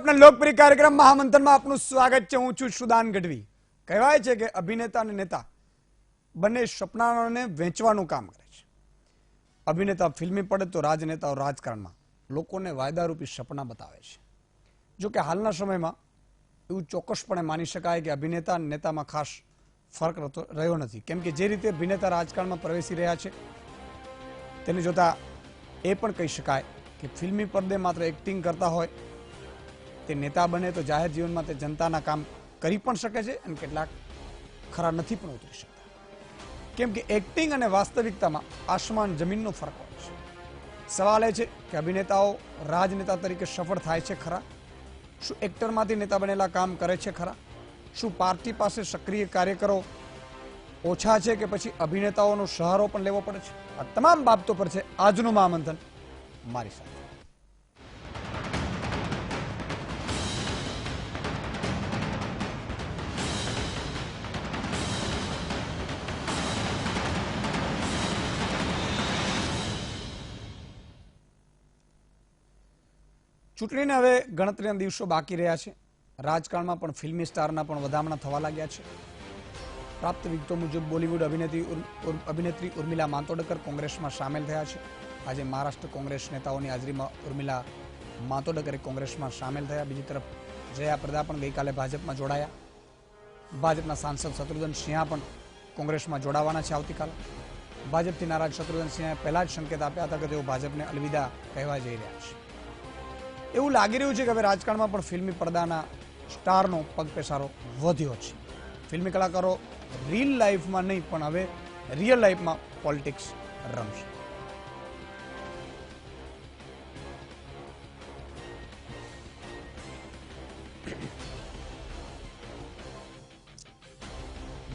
આપના લોકપ્રિય કાર્યક્રમ મહામંથનમાં આપનું સ્વાગત છે। હું છું સુદાન ગઢવી। કહેવાય છે કે અભિનેતા અને નેતા બંને સપનાઓને વેચવાનું કામ કરે છે। અભિનેતા ફિલ્મી પડે તો રાજનેતાઓ રાજકારણમાં લોકોને વાયદારૂપી સપના બતાવે છે। જો કે હાલના સમયમાં એવું ચોક્કસપણે માની શકાય કે અભિનેતા અને નેતામાં ખાસ ફરક રહ્યો નથી, કેમ કે જે રીતે અભિનેતા રાજકારણમાં પ્રવેશી રહ્યા છે તેને જોતા એ પણ કહી શકાય કે ફિલ્મી પડદે માત્ર એક્ટિંગ કરતા હોય તે નેતા બને તો જાહેર જીવનમાં તે જનતાના કામ કરી પણ શકે છે અને કેટલાક ખરા નથી પણ ઉતરી શકતા, કેમ કે એક્ટિંગ અને વાસ્તવિકતામાં આસમાન જમીનનો ફરક હોય છે। સવાલ એ છે કે અભિનેતાઓ રાજનેતા તરીકે સફળ થાય છે ખરા? શું એક્ટરમાંથી નેતા બનેલા કામ કરે છે ખરા? શું પાર્ટી પાસે સક્રિય કાર્યકરો ઓછા છે કે પછી અભિનેતાઓનો સહારો પણ લેવો પડે છે? આ તમામ બાબતો પર છે આજનું મહામંથન મારી સાથે। ચૂંટણીને હવે ગણતરીના દિવસો બાકી રહ્યા છે। રાજકારણમાં પણ ફિલ્મી સ્ટારના પણ વધામણા થવા લાગ્યા છે। પ્રાપ્ત વિગતો મુજબ બોલિવૂડ અભિનેત્રી ઉર્મિલા માતોંડકર કોંગ્રેસમાં સામેલ થયા છે। આજે મહારાષ્ટ્ર કોંગ્રેસ નેતાઓની હાજરીમાં ઉર્મિલા માતોંડકરે કોંગ્રેસમાં સામેલ થયા। બીજી તરફ જયા પ્રદા પણ ગઈકાલે ભાજપમાં જોડાયા। ભાજપના સાંસદ શત્રુઘ્ન સિંહા પણ કોંગ્રેસમાં જોડાવાના છે આવતીકાલે। ભાજપથી નારાજ શત્રુઘ્ન સિંહાએ પહેલા જ સંકેત આપ્યા હતા કે તેઓ ભાજપને અલવિદા કહેવા જઈ રહ્યા છે। એવું લાગી રહ્યું છે કે હવે રાજકારણમાં પણ ફિલ્મી પડદાના સ્ટારનો પગપેસારો વધ્યો છે। ફિલ્મી કલાકારો રીલ લાઈફમાં નહીં પણ હવે રિયલ લાઈફમાં પોલિટિક્સ રમશે।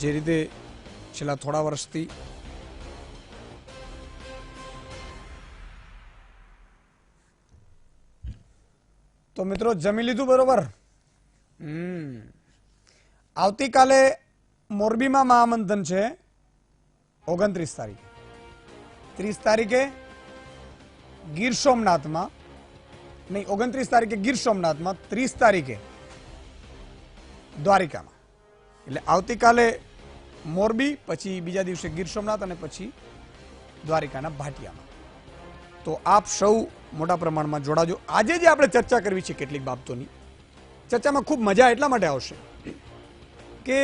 જે રીતે છેલ્લા થોડા વર્ષથી તો મિત્રો જમી લીધું બરોબર? આવતીકાલે મોરબીમાં મહામંથન છે 29 તારીખે, 30 તારીખે ગીર સોમનાથમાં, નહીં 29 તારીખે ગીર સોમનાથમાં, 30 તારીખે દ્વારિકામાં। એટલે આવતીકાલે મોરબી, પછી બીજા દિવસે ગીર સોમનાથ અને પછી દ્વારિકાના ભાટિયામાં। તો આપ સૌ મોટા પ્રમાણમાં જોડાજો। આજે જે આપણે ચર્ચા કરવી છે કેટલીક બાબતોની ચર્ચામાં ખૂબ મજા એટલા માટે આવશે કે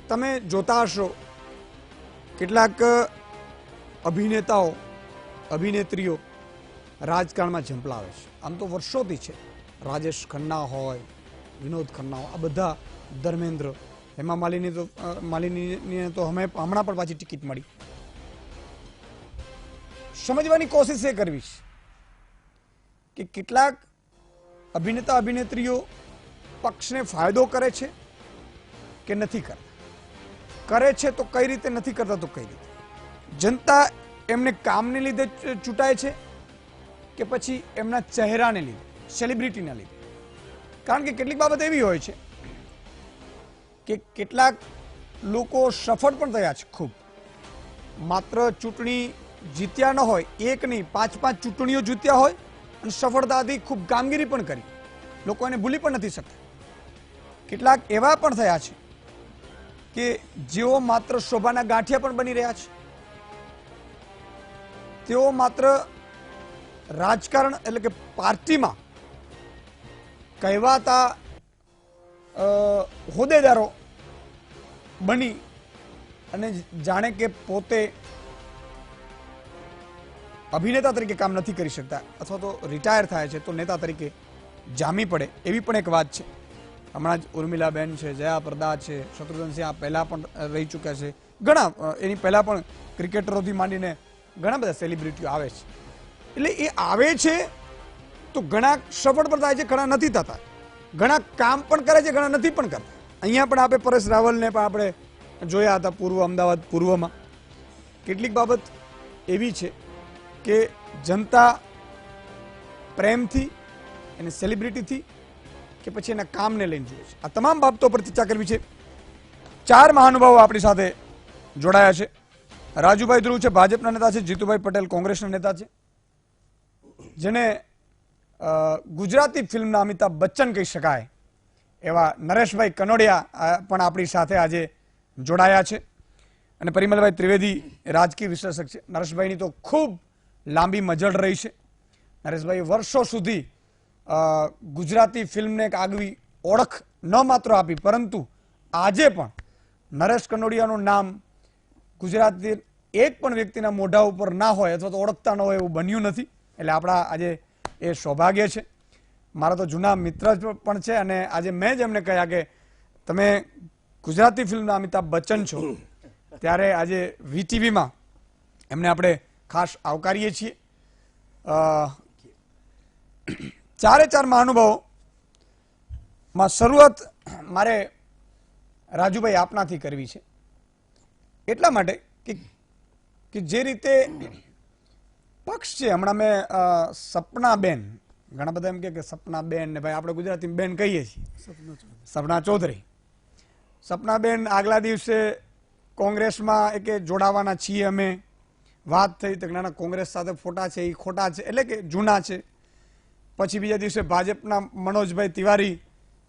તમે જોતા હશો કેટલાક અભિનેતાઓ અભિનેત્રીઓ રાજકારણમાં ઝંપલાવે છે। આમ તો વર્ષોથી છે, રાજેશ ખન્ના હોય, વિનોદ ખન્ના હોય, આ બધા, ધર્મેન્દ્ર, હેમા માલિનીને તો હમણાં પણ પાછી ટિકિટ મળી। સમજવાની કોશિશ એ કરવી છે કે કેટલાક અભિનેતા અભિનેત્રીઓ પક્ષને ફાયદો કરે છે કે નથી કરતા, કરે છે તો કઈ રીતે, નથી કરતા તો કઈ રીતે, જનતા એમને કામને લીધે ચૂંટાય છે કે પછી એમના ચહેરાને લીધે, સેલિબ્રિટીના લીધે? કારણ કે કેટલીક બાબત એવી હોય છે કે કેટલાક લોકો સફળ પણ થયા છે ખૂબ, માત્ર ચૂંટણી જીત્યા ન હોય, એક નહીં 5-5 ચૂંટણીઓ જીત્યા હોય અને સફળતાથી ખૂબ કામગીરી પણ કરી, લોકો એને ભૂલી પણ નથી શકતા। કેટલાક એવા પણ થયા છે કે જેઓ માત્ર શોભાના ગાંઠિયા પણ બની રહ્યા છે, તેઓ માત્ર રાજકારણ એટલે કે પાર્ટીમાં કહેવાતા હોદ્દેદારો બની અને જાણે કે પોતે અભિનેતા તરીકે કામ નથી કરી શકતા અથવા તો રિટાયર થાય છે તો નેતા તરીકે જામી પડે, એવી પણ એક વાત છે। હમણાં જ ઉર્મિલાબેન છે, જયા પ્રદા છે, શત્રુઘ્ન સિંહા પહેલાં પણ રહી ચૂક્યા છે, ઘણા એની પહેલાં પણ ક્રિકેટરોથી માંડીને ઘણા બધા સેલિબ્રિટીઓ આવે છે। એટલે એ આવે છે તો ઘણા સફળ પણ થાય છે, ઘણા નથી થતા, ઘણા કામ પણ કરે છે, ઘણા નથી પણ કરતા। અહીંયા પણ આપણે પરેશ રાવલને પણ આપણે જોયા હતા અમદાવાદ પૂર્વમાં। કેટલીક બાબત એવી છે કે જનતા પ્રેમથી એને સેલિબ્રિટીથી કે પછી એના કામને લઈને જોઈએ છે। આ તમામ બાબતો પર ચર્ચા કરવી છે। 4 મહાનુભાવો આપણી સાથે જોડાયા છે। રાજુભાઈ ધ્રુવ છે, ભાજપના નેતા છે, જીતુભાઈ પટેલ કોંગ્રેસના નેતા છે, જેને ગુજરાતી ફિલ્મના અમિતાભ બચ્ચન કહી શકાય એવા નરેશભાઈ કનોડિયા પણ આપણી સાથે આજે જોડાયા છે અને પરિમલભાઈ ત્રિવેદી રાજકીય વિશ્લેષક છે. નરેશભાઈની તો ખૂબ લાંબી મજળ રહી છે. નરેશભાઈ વર્ષો સુધી ગુજરાતી ફિલ્મને એક આગવી ઓળખ ન માત્ર આપી, પરંતુ આજે પણ નરેશ કનોડિયાનું નામ ગુજરાતી એક પણ વ્યક્તિના મોઢા ઉપર ના હોય અથવા તો ઓળખતા ન હોય એવું બન્યું નથી. એટલે આપણા આજે એ સૌભાગ્ય છે. મારા તો જૂના મિત્ર પણ છે અને આજે મેં જ એમને કહ્યા કે તમે ગુજરાતી ફિલ્મના અમિતાભ બચ્ચન છો, ત્યારે આજે વીટીવીમાં એમને આપણે ખાસ આવકારીએ છીએ. ચારે ચાર મહાનુભાવોમાં શરૂઆત મારે રાજુભાઈ આપનાથી કરવી છે, એટલા માટે કે જે રીતે પક્ષ છે. હમણાં મેં સપનાબેન, ઘણા બધા એમ કે સપનાબેન ને ભાઈ આપણે ગુજરાતીમાં બેન કહીએ છીએ, સપના ચૌધરી. સપનાબેન આગલા દિવસે કોંગ્રેસમાં કે જોડાવાના છીએ અમે, વાત થઈ તો ના કોંગ્રેસ સાથે ફોટા છે એ ખોટા છે, એટલે કે જૂના છે. પછી બીજા દિવસે ભાજપના મનોજભાઈ તિવારી,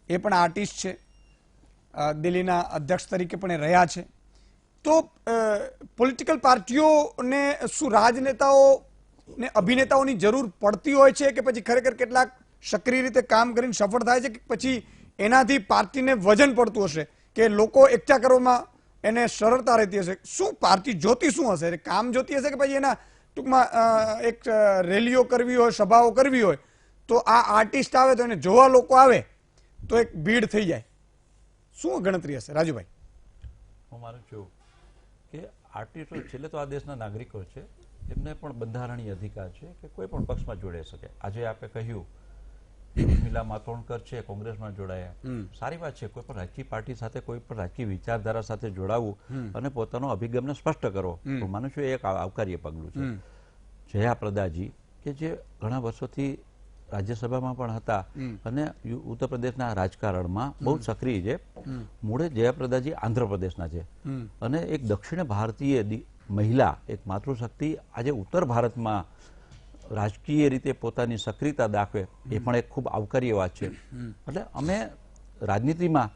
એ પણ આર્ટિસ્ટ છે, દિલ્હીના અધ્યક્ષ તરીકે પણ એ રહ્યા છે. તો પોલિટિકલ પાર્ટીઓને શું રાજનેતાઓ ને અભિનેતાઓની જરૂર પડતી હોય છે કે પછી ખરેખર કેટલાક સક્રિય રીતે કામ કરીને સફળ થાય છે કે પછી એનાથી પાર્ટીને વજન પડતું હશે કે લોકો એકઠા કરવામાં એને સરળતા રહેતી હશે? શું પાર્ટી જોતી શું હશે? કામ જોતી હશે કે પછી એના ટૂંકમાં એક રેલીઓ કરવી હોય, સભાઓ કરવી હોય તો આ આર્ટિસ્ટ આવે તો એને જોવા લોકો આવે તો એક ભીડ થઈ જાય? શું ગણતરી હશે રાજુભાઈ? હું માનું છું કે આર્ટિસ્ટો છેલ્લે તો આ દેશના નાગરિકો છે, એમને પણ બંધારણીય અધિકાર છે કે કોઈ પણ પક્ષમાં જોડાઈ શકે. આજે આપણે કહ્યું ઉર્મિલા માતોંડકર છે, કોંગ્રેસમાં જોડાયા, સારી વાત છે. કોઈ પણ રાજકીય પાર્ટી સાથે, કોઈ પણ રાજકીય વિચારધારા સાથે જોડાવું અને પોતાનો અભિગમને સ્પષ્ટ કરવો, હું માનું છું એક આવકાર્ય પગલું છે. જયા પ્રદાજી કે જે ઘણા વર્ષોથી રાજ્યસભામાં પણ હતા અને ઉત્તર પ્રદેશના રાજકારણમાં બહુ સક્રિય છે. મૂળે જયાપ્રદાજી આંધ્રપ્રદેશના છે અને એક દક્ષિણ ભારતીય મહિલા, એક માતૃશક્તિ આજે ઉત્તર ભારતમાં રાજકીય રીતે પોતાની સક્રિયતા દાખવે, એ પણ એક ખૂબ આવકાર્ય વાત છે. એટલે અમે રાજનીતિમાં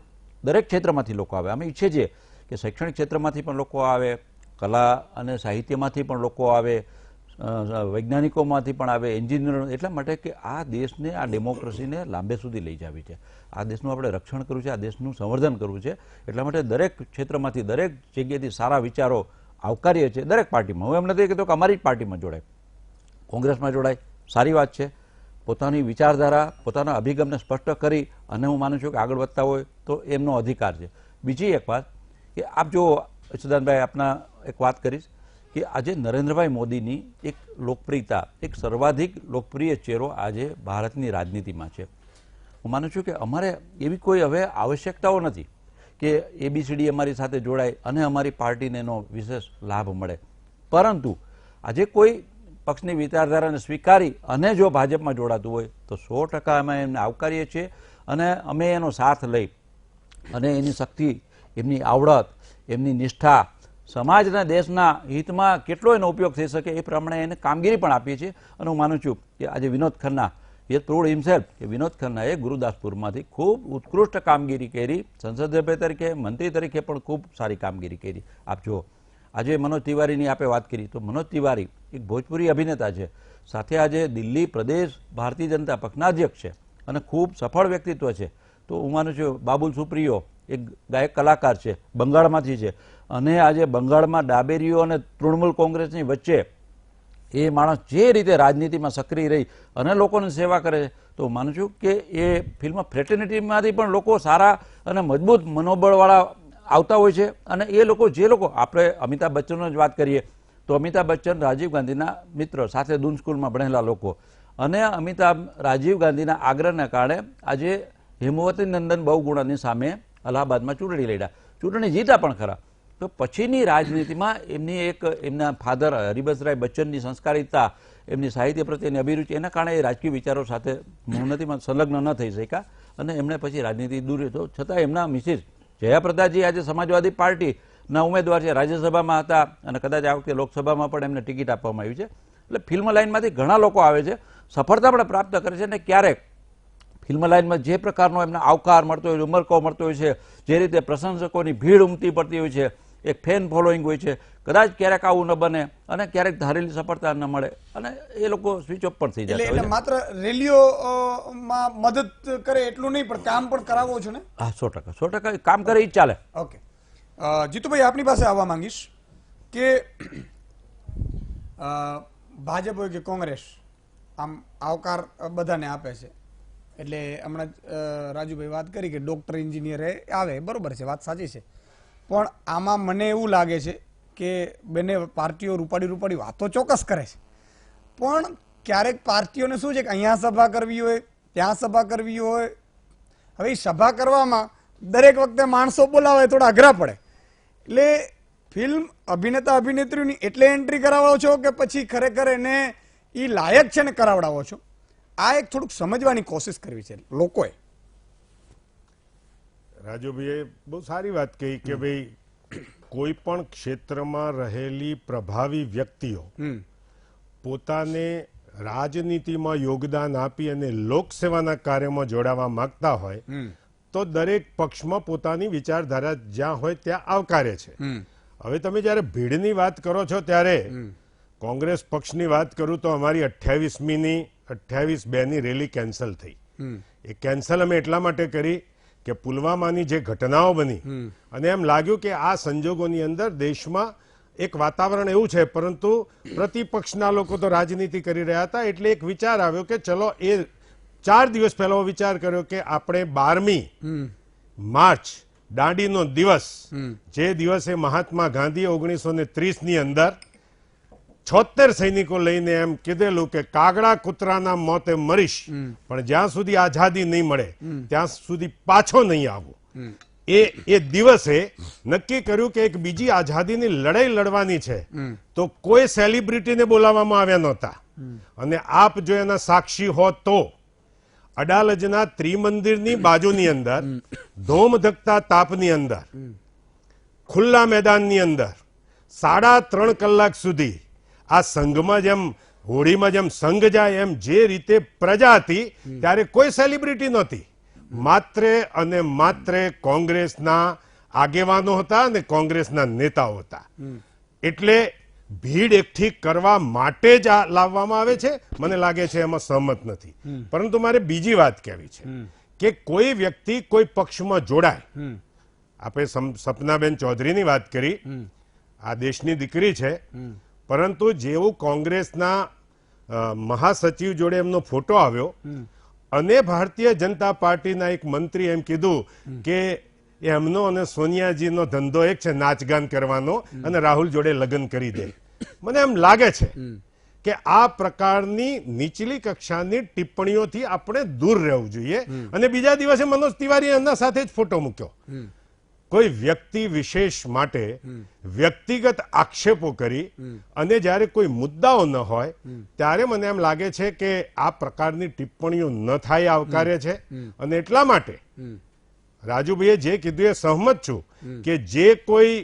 દરેક ક્ષેત્રમાંથી લોકો આવે. અમે ઈચ્છીએ છીએ કે શૈક્ષણિક ક્ષેત્રમાંથી પણ લોકો આવે, કલા અને સાહિત્યમાંથી પણ લોકો આવે, વૈજ્ઞાનિકોમાંથી પણ આવે, એન્જિનિયરો. એટલા માટે કે આ દેશને, આ ડેમોક્રેસીને લાંબે સુધી લઈ જવી છે. આ દેશનું આપણે રક્ષણ કરવું છે, આ દેશનું સંવર્ધન કરવું છે. એટલા માટે દરેક ક્ષેત્રમાંથી, દરેક જગ્યાએથી સારા વિચારો આવકાર્ય છે દરેક પાર્ટીમાં. હું એમ નથી કહેતો કે અમારી જ પાર્ટીમાં જોડાય, કોંગ્રેસમાં જોડાય, સારી વાત છે. પોતાની વિચારધારા, પોતાના અભિગમને સ્પષ્ટ કરી અને હું માનું છું કે આગળ વધતા હોય તો એમનો અધિકાર છે. બીજી એક વાત કે આપ જો સિદ્ધાંતભાઈ, આપના એક વાત કરીશ કે આજે નરેન્દ્રભાઈ મોદીની એક લોકપ્રિયતા, એક સર્વાધિક લોકપ્રિય ચહેરો આજે ભારતની રાજનીતિમાં છે. હું માનું છું કે અમારે એવી કોઈ હવે આવશ્યકતાઓ નથી કે એબીસીડી અમારી સાથે જોડાય અને અમારી પાર્ટીને એનો વિશેષ લાભ મળે. પરંતુ આજે કોઈ પક્ષની વિચારધારાને સ્વીકારી અને જો ભાજપમાં જોડાતું હોય તો 100% અમે એમને આવકારીએ છીએ અને અમે એનો સાથ લઈ અને એની શક્તિ, એમની આવડત, એમની નિષ્ઠા, સમાજના દેશના હિતમાં કેટલો એનો ઉપયોગ થઈ શકે એ પ્રમાણે એને કામગીરી પણ આપીએ છીએ. અને હું માનું છું કે આજે વિનોદ ખન્ના, એ પ્રૂવડ હિમસેલ્ફ કે વિનોદ ખન્નાએ ગુરુદાસપુરમાંથી ખૂબ ઉત્કૃષ્ટ કામગીરી કરી, સંસદ સભ્ય તરીકે, મંત્રી તરીકે પણ ખૂબ સારી કામગીરી કરી. આપ જુઓ, આજે મનોજ તિવારીની આપે વાત કરી તો મનોજ તિવારી એક ભોજપુરી અભિનેતા છે, સાથે આજે દિલ્હી પ્રદેશ ભારતીય જનતા પક્ષના અધ્યક્ષ છે અને ખૂબ સફળ વ્યક્તિત્વ છે. તો હું માનું છું બાબુલ સુપ્રિયો એક ગાયક કલાકાર છે, બંગાળમાંથી છે અને આજે બંગાળમાં ડાબેરીઓ અને તૃણમૂલ કોંગ્રેસની વચ્ચે એ માણસ જે રીતે રાજનીતિમાં સક્રિય રહી અને લોકોની સેવા કરે છે, તો હું માનું છું કે એ ફિલ્મ ફ્રેટર્નિટીમાંથી પણ લોકો સારા અને મજબૂત મનોબળવાળા આવતા હોય છે. અને એ લોકો, જે લોકો, આપણે અમિતાભ બચ્ચનનો જ વાત કરીએ તો અમિતાભ બચ્ચન રાજીવ ગાંધીના મિત્ર, સાથે દૂન સ્કૂલમાં ભણેલા લોકો, અને અમિતાભ રાજીવ ગાંધીના આગ્રહના કારણે આજે હેમવતી નંદન બહુગુણાની સામે અલ્હાબાદમાં ચૂંટણી લડ્યા, ચૂંટણી જીતા પણ ખરા. તો પછીની રાજનીતિમાં એમની એક, એમના ફાધર હરિબંસરાય બચ્ચનની સંસ્કારિતા, એમની સાહિત્ય પ્રત્યેની અભિરુચિ, એના કારણે એ રાજકીય વિચારો સાથે ઉન્નતિમાં સંલગ્ન ન થઈ શક્યા અને એમણે પછી રાજનીતિ દૂર તો છતાં એમના મિસિસ જયાપ્રદાજી આજે સમાજવાદી પાર્ટીના ઉમેદવાર છે, રાજ્યસભામાં હતા અને કદાચ આ વખતે લોકસભામાં પણ એમને ટિકિટ આપવામાં આવી છે. એટલે ફિલ્મ લાઇનમાંથી ઘણા લોકો આવે છે સફળતા પણ પ્રાપ્ત કરે છે અને ક્યારેક ફિલ્મ લાઇનમાં જે પ્રકારનો એમને આવકાર મળતો હોય, ઉમરકો મળતો હોય છે, જે રીતે પ્રશંસકોની ભીડ ઉમટી પડતી હોય છે, એક ફેન ફોલોઈંગ હોય છે, કદાચ ક્યારેક આવું ન બને અને ક્યારેક ધારેલી સફળતા ન મળે અને એ લોકો સ્વિચ ઓફ પણ થઈ જતા હોય એટલે છે. માત્ર રેલીઓમાં મદદ કરે એટલું નહીં, પણ કામ પણ કરાવો છો ને? હા, 100% કામ કરે એ જ ચાલે. ઓકે, જીતુભાઈ આપની પાસે આવવા માંગીશ કે ભાજપ હોય કે કોંગ્રેસ આમ આવકાર બધાને આપે છે, એટલે હમણાં રાજુભાઈ વાત કરી કે ડોક્ટર એન્જિનિયર આવે, બરોબર છે, વાત સાચી છે, પણ આમાં મને એવું લાગે છે કે બંને પાર્ટીઓ રૂપાળી વાતો ચોક્કસ કરે છે, પણ ક્યારેક પાર્ટીઓને શું છે કે અહીંયા સભા કરવી હોય, ત્યાં સભા કરવી હોય, હવે એ સભા કરવામાં દરેક વખતે માણસો બોલાવે થોડા અઘરા પડે, એટલે ફિલ્મ અભિનેતા અભિનેત્રીની એટલે એન્ટ્રી કરાવો છો કે પછી ખરેખર એને એ લાયક છે ને કરાવડાવો છો? આ એક થોડુંક સમજવાની કોશિશ કરવી છે લોકોએ. રાજુભાઈએ બહુ સારી વાત કહી કે ભાઈ કોઈ પણ ક્ષેત્રમાં રહેલી પ્રભાવી વ્યક્તિઓ પોતાને રાજનીતિમાં યોગદાન આપી અને લોકસેવાના કાર્યમાં જોડાવા માંગતા હોય તો દરેક પક્ષમાં પોતાની વિચારધારા જ્યાં હોય ત્યાં આવકારે છે. હવે તમે જ્યારે ભીડની વાત કરો છો ત્યારે કોંગ્રેસ પક્ષની વાત કરું તો અમારી 28/2ની રેલી કેન્સલ થઈ. એ કેન્સલ અમે એટલા માટે કરી કે પુલવામાની જે ઘટનાઓ બની અને એમ લાગ્યું કે આ સંજોગોની અંદર દેશમાં એક વાતાવરણ એવું છે, પરંતુ પ્રતિપક્ષના લોકો તો રાજનીતિ કરી રહ્યા હતા, એટલે એક વિચાર આવ્યો કે ચલો એ 4 દિવસ પહેલા વિચાર કર્યો કે આપણે 12મી માર્ચ દાંડીનો દિવસ, જે દિવસે મહાત્મા ગાંધી 1930ની અંદર 76 સૈનિકો લઈને એમ કીધેલું કે કાગડા કૂતરાના મોતે મરીશ પણ જ્યાં સુધી આઝાદી નહીં મળે ત્યાં સુધી પાછો નહીં આવું. એ દિવસે નક્કી કર્યું કે એક બીજી આઝાદીની લડાઈ લડવાની છે, તો કોઈ સેલિબ્રિટીને બોલાવવામાં આવ્યા નહોતા. અને આપ જો એના સાક્ષી હો તો અડાલજના ત્રિમંદિરની બાજુની અંદર ધોમધકતા તાપની અંદર ખુલ્લા મેદાનની અંદર 3.5 કલાક સુધી આ સંઘમાં જેમ હોળીમાં જેમ સંઘ જાય એમ જે રીતે પ્રજા હતી ત્યારે કોઈ સેલિબ્રિટી નહોતી, માત્ર અને માત્ર કોંગ્રેસના આગેવાનો હતા અને કોંગ્રેસના નેતાઓ હતા. એટલે ભીડ એકઠી કરવા માટે જ આ લાવવામાં આવે છે. મને લાગે છે એમાં સહમત નથી. પરંતુ મારે બીજી વાત કહેવી છે કે કોઈ વ્યક્તિ કોઈ પક્ષમાં જોડાય, આપણે સપનાબેન ચૌધરીની વાત કરી, આ દેશની દીકરી છે, પરંતુ જેવું કોંગ્રેસના મહાસચિવ જોડે એમનો ફોટો આવ્યો અને ભારતીય જનતા પાર્ટીના એક મંત્રી એમ કીધું કે એમનો અને સોનિયાજીનો ધંધો એક છે નાચગાન કરવાનો અને રાહુલ જોડે લગ્ન કરી દે. મને એમ લાગે છે કે આ પ્રકારની નીચલી કક્ષાની ટિપ્પણીઓથી આપણે દૂર રહેવું જોઈએ. અને બીજા દિવસે મનોજ તિવારી એમના સાથે જ ફોટો મૂક્યો. કોઈ વ્યક્તિ વિશેષ માટે વ્યક્તિગત આક્ષેપો કરી અને જ્યારે કોઈ મુદ્દાઓ ન હોય ત્યારે મને એમ લાગે છે કે આ પ્રકારની ટિપ્પણીઓ ન થાય આવકાર્ય છે. અને એટલા માટે રાજુભાઈએ જે કીધું એ સહમત છું કે જે કોઈ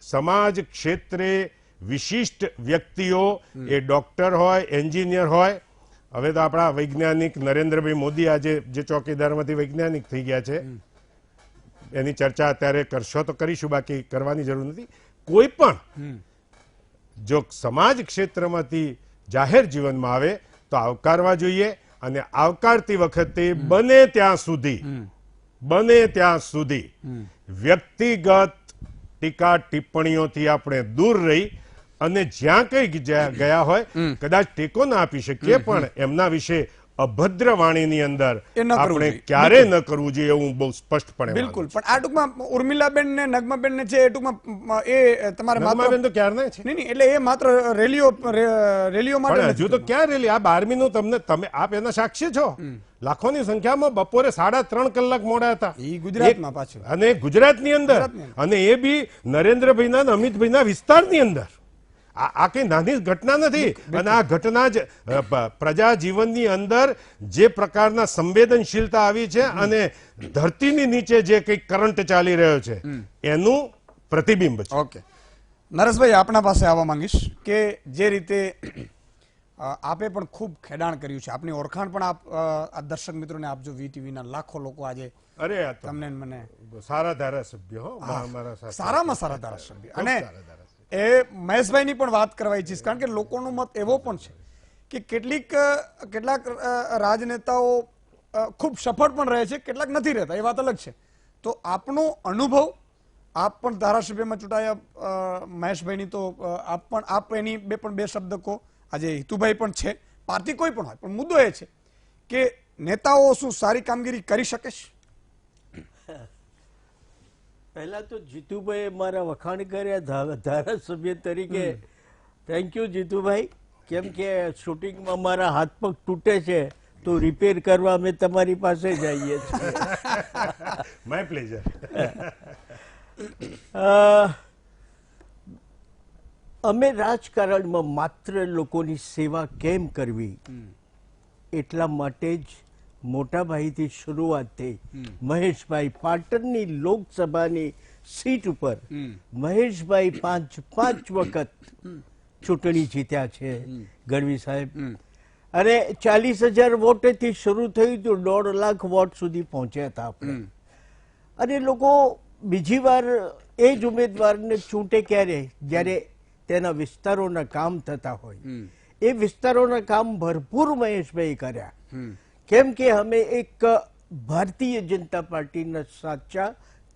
સમાજ ક્ષેત્રે વિશિષ્ટ વ્યક્તિઓ, એ ડોક્ટર હોય, એન્જિનિયર હોય, હવે તો આપણા વૈજ્ઞાનિક નરેન્દ્રભાઈ મોદી આજે જે ચોકીદારમાંથી વૈજ્ઞાનિક થઈ ગયા છે, એની ચર્ચા અત્યારે કરશો તો કરીશું, બાકી કરવાની જરૂર નથી. કોઈ પણ જો સમાજ ક્ષેત્રમાંથી જાહેર જીવનમાં આવે તો આવકારવા જોઈએ. અને આવકારતી વખતે બને ત્યાં સુધી વ્યક્તિગત ટીકા ટિપ્પણીઓથી આપણે દૂર રહી અને જ્યાં કઈ ગયા હોય કદાચ ટેકો ના આપી શકીએ પણ એમના વિશે અભદ્ર વાણીની અંદર આપણે ક્યારે ન કરવું જોઈએ એવું બહુ સ્પષ્ટપણે. બિલકુલ. પણ આ ટૂંકમાં ઉર્મિલાબેન ને નગમાબેન ને છે એ ટૂંકમાં એ તમારે નગમાબેન તો ક્યારના છે. નહીં, એટલે એ માત્ર રેલીઓ માટે હજુ તો ક્યાં રેલી? આ 12મીનું તમે આપ એના સાક્ષી છો. લાખોની સંખ્યામાં બપોરે 3.5 કલાક મોડા હતા. ગુજરાતમાં પાછું, અને ગુજરાતની અંદર, અને એ બી નરેન્દ્રભાઈના અને અમિતભાઈના વિસ્તારની અંદર. આ કઈ નાની ઘટના નથી. અને આ ઘટના જ પ્રજા જીવનની અંદર જે પ્રકારના સંવેદનશીલતા આવી છે અને ધરતીની નીચે જે કઈ કરંટ ચાલી રહ્યો છે એનું પ્રતિબિંબ છે. ઓકે, નરેશભાઈ આપણા પાસે આવવા માંગીશ કે જે રીતે આપે પણ ખૂબ ખેડાણ કર્યું છે. આપની ઓળખાણ પણ આપ આ દર્શક મિત્રોને આપજો. વીટીવીના લાખો લોકો આજે અરે આ તો તમને ને મને સારા ધારાસભ્ય હો અમારા સાથે. સારામાં સારા ધારાસભ્ય. અને સારા ધારાસભ્ય. એ મહેશભાઈની પણ વાત કરવા ઈચ્છીશ, કારણ કે લોકોનો મત એવો પણ છે કે કેટલાક રાજનેતાઓ ખૂબ સફળ પણ રહે છે, કેટલાક નથી રહેતા, એ વાત અલગ છે. તો આપનો અનુભવ, આપ પણ ધારાસભ્યમાં ચૂંટાયા મહેશભાઈની, તો આપ એની બે શબ્દ કહો. આજે હિતુભાઈ પણ છે, પાર્ટી કોઈ પણ હોય, પણ મુદ્દો એ છે કે નેતાઓ શું સારી કામગીરી કરી શકે છે? પહેલા તો જીતુભાઈ મારા વખાણ કર્યા ધારાસભ્ય તરીકે. Thank you Jitubhai. કેમ કે શૂટિંગમાં મારા હાથ પગ તૂટે છે તો રિપેર કરવા અમે તમારી પાસે જ આવીએ છીએ. My pleasure. અમે રાજકારણમાં માત્ર લોકોની સેવા કેમ કરવી એટલા માટે જ મોટાભાઈથી શરૂઆત થઈ. મહેશભાઈ પાટણની લોકસભાની સીટ ઉપર મહેશભાઈ પાંચ વખત ચૂંટણી જીત્યા છે ગઢવી સાહેબ. અને 40,000 વોટેથી શરૂ થયું તો 1.5 લાખ વોટ સુધી પહોંચ્યા હતા આપણે. અને લોકો બીજી વાર એ જ ઉમેદવારને ચૂંટે ક્યારે? જ્યારે તેના વિસ્તારોના કામ થતા હોય. એ વિસ્તારોના કામ ભરપૂર મહેશભાઈ કર્યા. કેમ કે અમે એક ભારતીય જનતા પાર્ટીના સાચા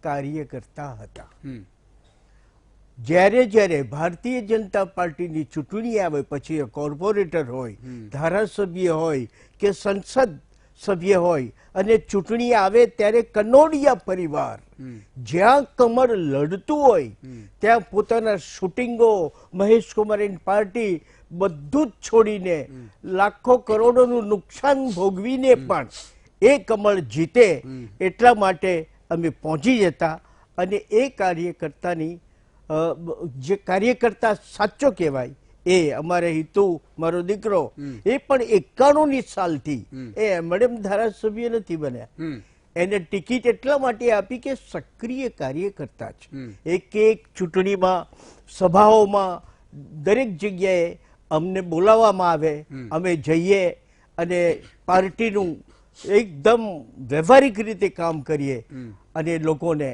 કાર્યકર્તા હતા. જ્યારે ભારતીય જનતા પાર્ટીની ચૂંટણી આવે, પછી એ કોર્પોરેટર હોય, ધારાસભ્ય હોય કે સંસદ સભ્ય હોય, અને ચૂંટણી આવે ત્યારે કનોડિયા પરિવાર જ્યાં કમળ લડતું હોય ત્યાં પોતાના શૂટિંગો, મહેશ કુમારની પાર્ટી બધું જ છોડીને લાખો કરોડોનું નુકસાન ભોગવીને પણ એ કમળ જીતે એટલા માટે અમે પહોંચી જતા. અને એ કાર્યકર્તાની જે કાર્યકર્તા સાચો કહેવાય એ અમારે હિતુ, મારો દીકરો, એ પણ 91ની સાલથી એ મેડમ ધારાસભ્ય નથી બન્યા. એને ટિકિટ એટલા માટે આપી કે સક્રિય કાર્યકર્તા છે. એક ચૂંટણીમાં, સભાઓમાં, દરેક જગ્યાએ અમને બોલાવવામાં આવે, અમે જઈએ અને પાર્ટીનું એકદમ વ્યવહારિક રીતે કામ કરીએ અને લોકોને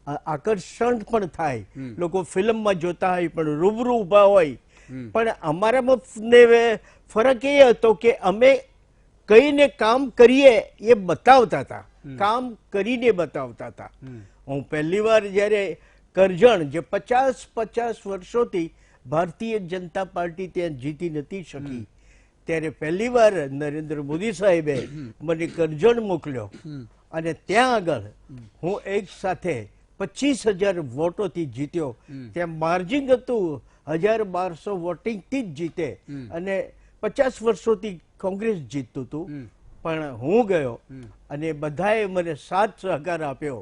આકર્ષણ પણ થાય. લોકો ફિલ્મમાં જોતા હોય પણ રૂબરૂ ઊભા હોય. પણ અમારામાં ફરક એ હતો કે અમે કઈને કામ કરીએ એ બતાવતા હતા, કામ કરીને બતાવતા હતા. હું પહેલી વાર જ્યારે કરજણ, જે 50 વર્ષોથી ભારતીય જનતા પાર્ટી ત્યાં જીતી નથી શકી, ત્યારે પહેલી વાર નરેન્દ્ર મોદી સાહેબે મને કરજણ મોકલ્યો અને ત્યાં આગળ હું એક સાથે 25,000 વોટોથી જીત્યો. ત્યાં માર્જિન હતું 1,200 વોટિંગથી જ જીતે, અને 50 વર્ષોથી કોંગ્રેસ જીતતું હતું. પણ હું ગયો અને બધાએ મને સાથ સહકાર આપ્યો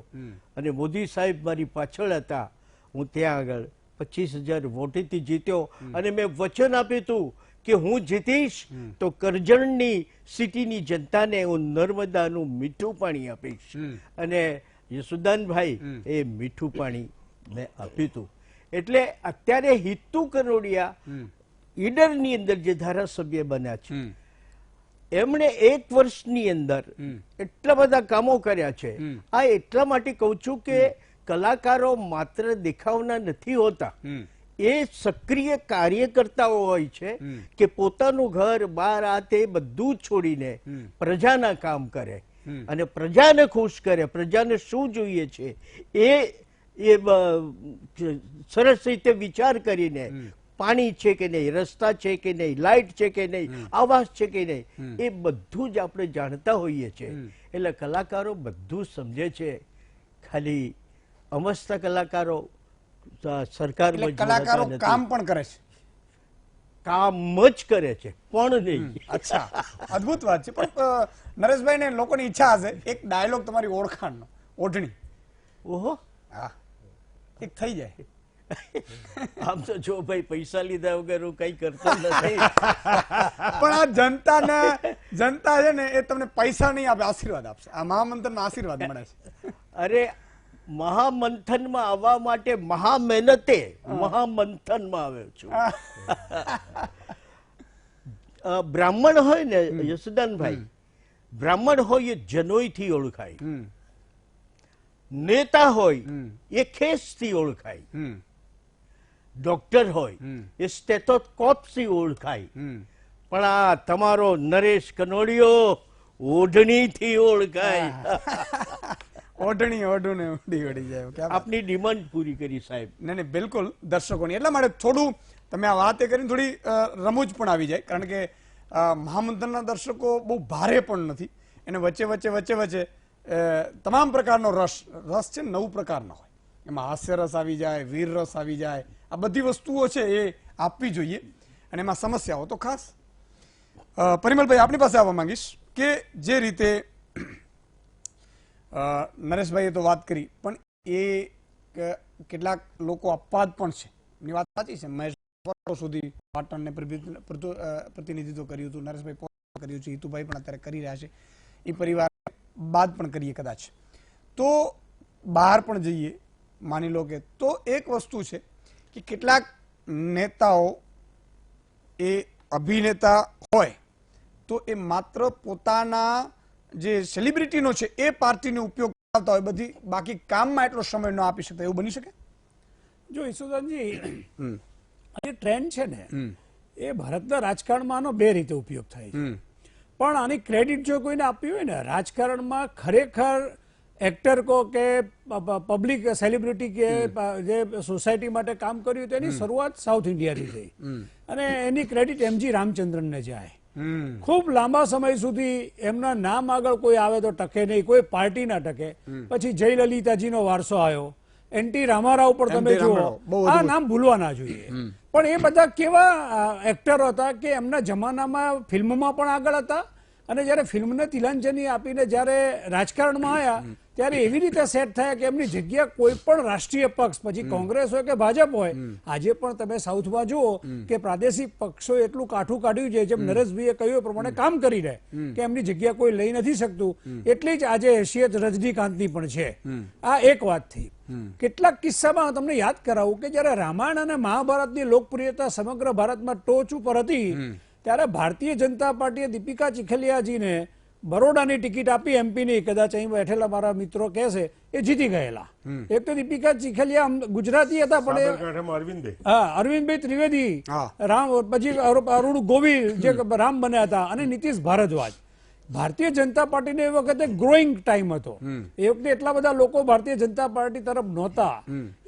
અને મોદી સાહેબ મારી પાછળ હતા. હું ત્યાં આગળ 25,000 વોટેથી જીત્યો અને મેં વચન આપ્યું હતું કે હું જીતીશ તો કરજણની સિટીની જનતાને હું નર્મદાનું મીઠું પાણી આપીશ. અને યશુદાનભાઈ એ મીઠું પાણી મેં આપ્યું હતું. એટલે અત્યારે હિતુ કનોડિયા ઈડરની અંદર જે ધારાસભ્ય બન્યા છે, એમણે 1 વર્ષની અંદર એટલા બધા કામો કર્યા છે. આ એટલા માટે કહું છું કે કલાકારો માત્ર દેખાવના નથી હોતા, એ સક્રિય કાર્યકર્તાઓ હોય છે કે પોતાનું ઘર, બાર, આ તે બધું છોડીને પ્રજાના કામ કરે અને પ્રજાને ખુશ કરે. પ્રજાને શું જોઈએ છે એ સરસ રીતે વિચાર કરીને, પાણી છે કે નહીં, રસ્તા છે કે નહીં, લાઇટ છે કે નહીં, આવાસ છે કે નહીં, એ બધું જ આપણે જાણતા હોઈએ છીએ. એટલે કલાકારો બધું સમજે છે. ખાલી અમસ્તા કલાકારો સરકારમાં કલાકારો કામ પણ કરે છે, કામ જ કરે છે પણ નહીં. અચ્છા, અદ્ભુત વાત છે. પણ નરેશભાઈ ને લોકોની ઈચ્છા હશે એક ડાયલોગ તમારી ઓળખાણનો, ઓઢણી. ઓહો, હા, એક થઈ જાય. આમ તો જો ભાઈ પૈસા લીધા વગર હું કઈ કરતો નથી. પણ આ જનતા છે ને એ તમને પૈસા નહીં આપે, આશીર્વાદ આપશે. આ મહામંથનમાં આશીર્વાદ મળે છે. અરે મહામંથનમાં આવવા માટે મહામહેનતે મહામંથનમાં આવ્યો છું. બ્રાહ્મણ હોય ને યશદાનભાઈ, બ્રાહ્મણ હોય એ જનોઈથી ઓળખાય, નેતા હોય એ ખેસથી ઓળખાય, ડોક્ટર હોય એ સ્ટેથોસ્કોપથી ઓળખાય, પણ આ તમારો નરેશ કનોડિયો ઓઢણીથી ઓળખાય. ઓઢણી ઓઢું ને ઉડી ઉડી જાય. ક્યાં વાત. આપની ડિમાન્ડ પૂરી કરી સાહેબ. નહીં નહીં, બિલકુલ દર્શકોની. એટલા માટે થોડું તમે આ વાત એ કરીને થોડી રમૂજ પણ આવી જાય, કારણ કે મહામંથનના દર્શકો બહુ ભારે પણ નથી, એને વચ્ચે વચ્ચે વચ્ચે વચ્ચે તમામ પ્રકારનો રસ છે, 9 પ્રકારનો હોય. એમાં હાસ્ય રસ આવી જાય, વીર રસ આવી જાય, આ બધી વસ્તુઓ છે એ આપવી જોઈએ. અને એમાં સમસ્યાઓ તો ખાસ. પરિમલભાઈ, આપની પાસે આવવા માંગીશ કે જે રીતે નરેશભાઈએ તો વાત કરી, પણ એ કેટલાક લોકો અપવાદ પણ છે, એની વાત સાચી છે. મહેશ સુધી પાટણને પ્રતિનિધિત્વ કર્યું હતું, નરેશભાઈ કર્યું છે, હિતુભાઈ પણ અત્યારે કરી રહ્યા છે, એ પરિવાર બાદ પણ કરીએ કદાચ તો બહાર પણ જઈએ માની લો કે, તો એક વસ્તુ છે કે કેટલાક નેતાઓ એ અભિનેતા હોય તો એ માત્ર પોતાના જે સેલિબ્રિટીનો છે એ પાર્ટીનો ઉપયોગ કરતા હોય, બધી બાકી કામમાં એટલો સમય ન આપી શકતા, એવું બની શકે? જો ઈસુદાનજી, આ ટ્રેન્ડ છે ને એ ભારતના રાજકારણમાં આનો 2 રીતે ઉપયોગ થાય છે. પણ આની ક્રેડિટ જો કોઈને આપવી હોય ને, રાજકારણમાં ખરેખર એક્ટર કો કે પબ્લિક સેલિબ્રિટી કે જે સોસાયટી માટે કામ કર્યું તેની શરૂઆત સાઉથ ઇન્ડિયાથી થઈ, અને એની ક્રેડિટ એમજી રામચંદ્રનને જાય. ખૂબ લાંબા સમય સુધી એમના નામ આગળ કોઈ આવે તો ટકે નહીં, કોઈ પાર્ટી ના ટકે. પછી જયલલિતાજીનો વારસો આવ્યો, એનટી રામારાવ પર તમે જુઓ, આ નામ ભૂલવા ના જોઈએ. પણ એ બધા કેવા એક્ટરો હતા કે એમના જમાનામાં ફિલ્મમાં પણ આગળ હતા, અને જ્યારે ફિલ્મને તિલાંજલિ આપીને જ્યારે રાજકારણમાં આવ્યા ત્યારે એવી રીતે સેટ થયા કે એમની જગ્યા કોઈ પણ રાષ્ટ્રીય પક્ષ, પછી કોંગ્રેસ હોય કે ભાજપ હોય, આજે પણ તમે સાઉથમાં જુઓ કે પ્રાદેશિક પક્ષો એટલું કાઠું કાઢ્યું છે, જેમ નરેશભાઈએ કહ્યું એ પ્રમાણે કામ કરી રહે કે એમની જગ્યા કોઈ લઈ નથી શકતું. એટલી જ આજે હેસિયત રજનીકાંતની પણ છે. આ એક વાત થઈ. કેટલાક કિસ્સામાં તમને યાદ કરાવું કે જ્યારે રામાયણ અને મહાભારતની લોકપ્રિયતા સમગ્ર ભારતમાં ટોચ ઉપર હતી, ત્યારે ભારતીય જનતા પાર્ટીએ દીપિકા ચીખલિયાજીને બરોડાની ટિકિટ આપી, એમપીની. કદાચ અહીં બેઠેલા મારા મિત્રો કહે છે એ જીતી ગયેલા. એક તો દીપિકા ચીખલિયા ગુજરાતી હતા, પણ અરવિંદભાઈ ત્રિવેદી, રામ, પછી અરુણ ગોવિલ જે રામ બન્યા હતા, અને નીતિશ ભારદ્વાજ. ભારતીય જનતા પાર્ટીને એ વખતે ગ્રોઈંગ ટાઈમ હતો, એ વખતે એટલા બધા લોકો ભારતીય જનતા પાર્ટી તરફ નહોતા.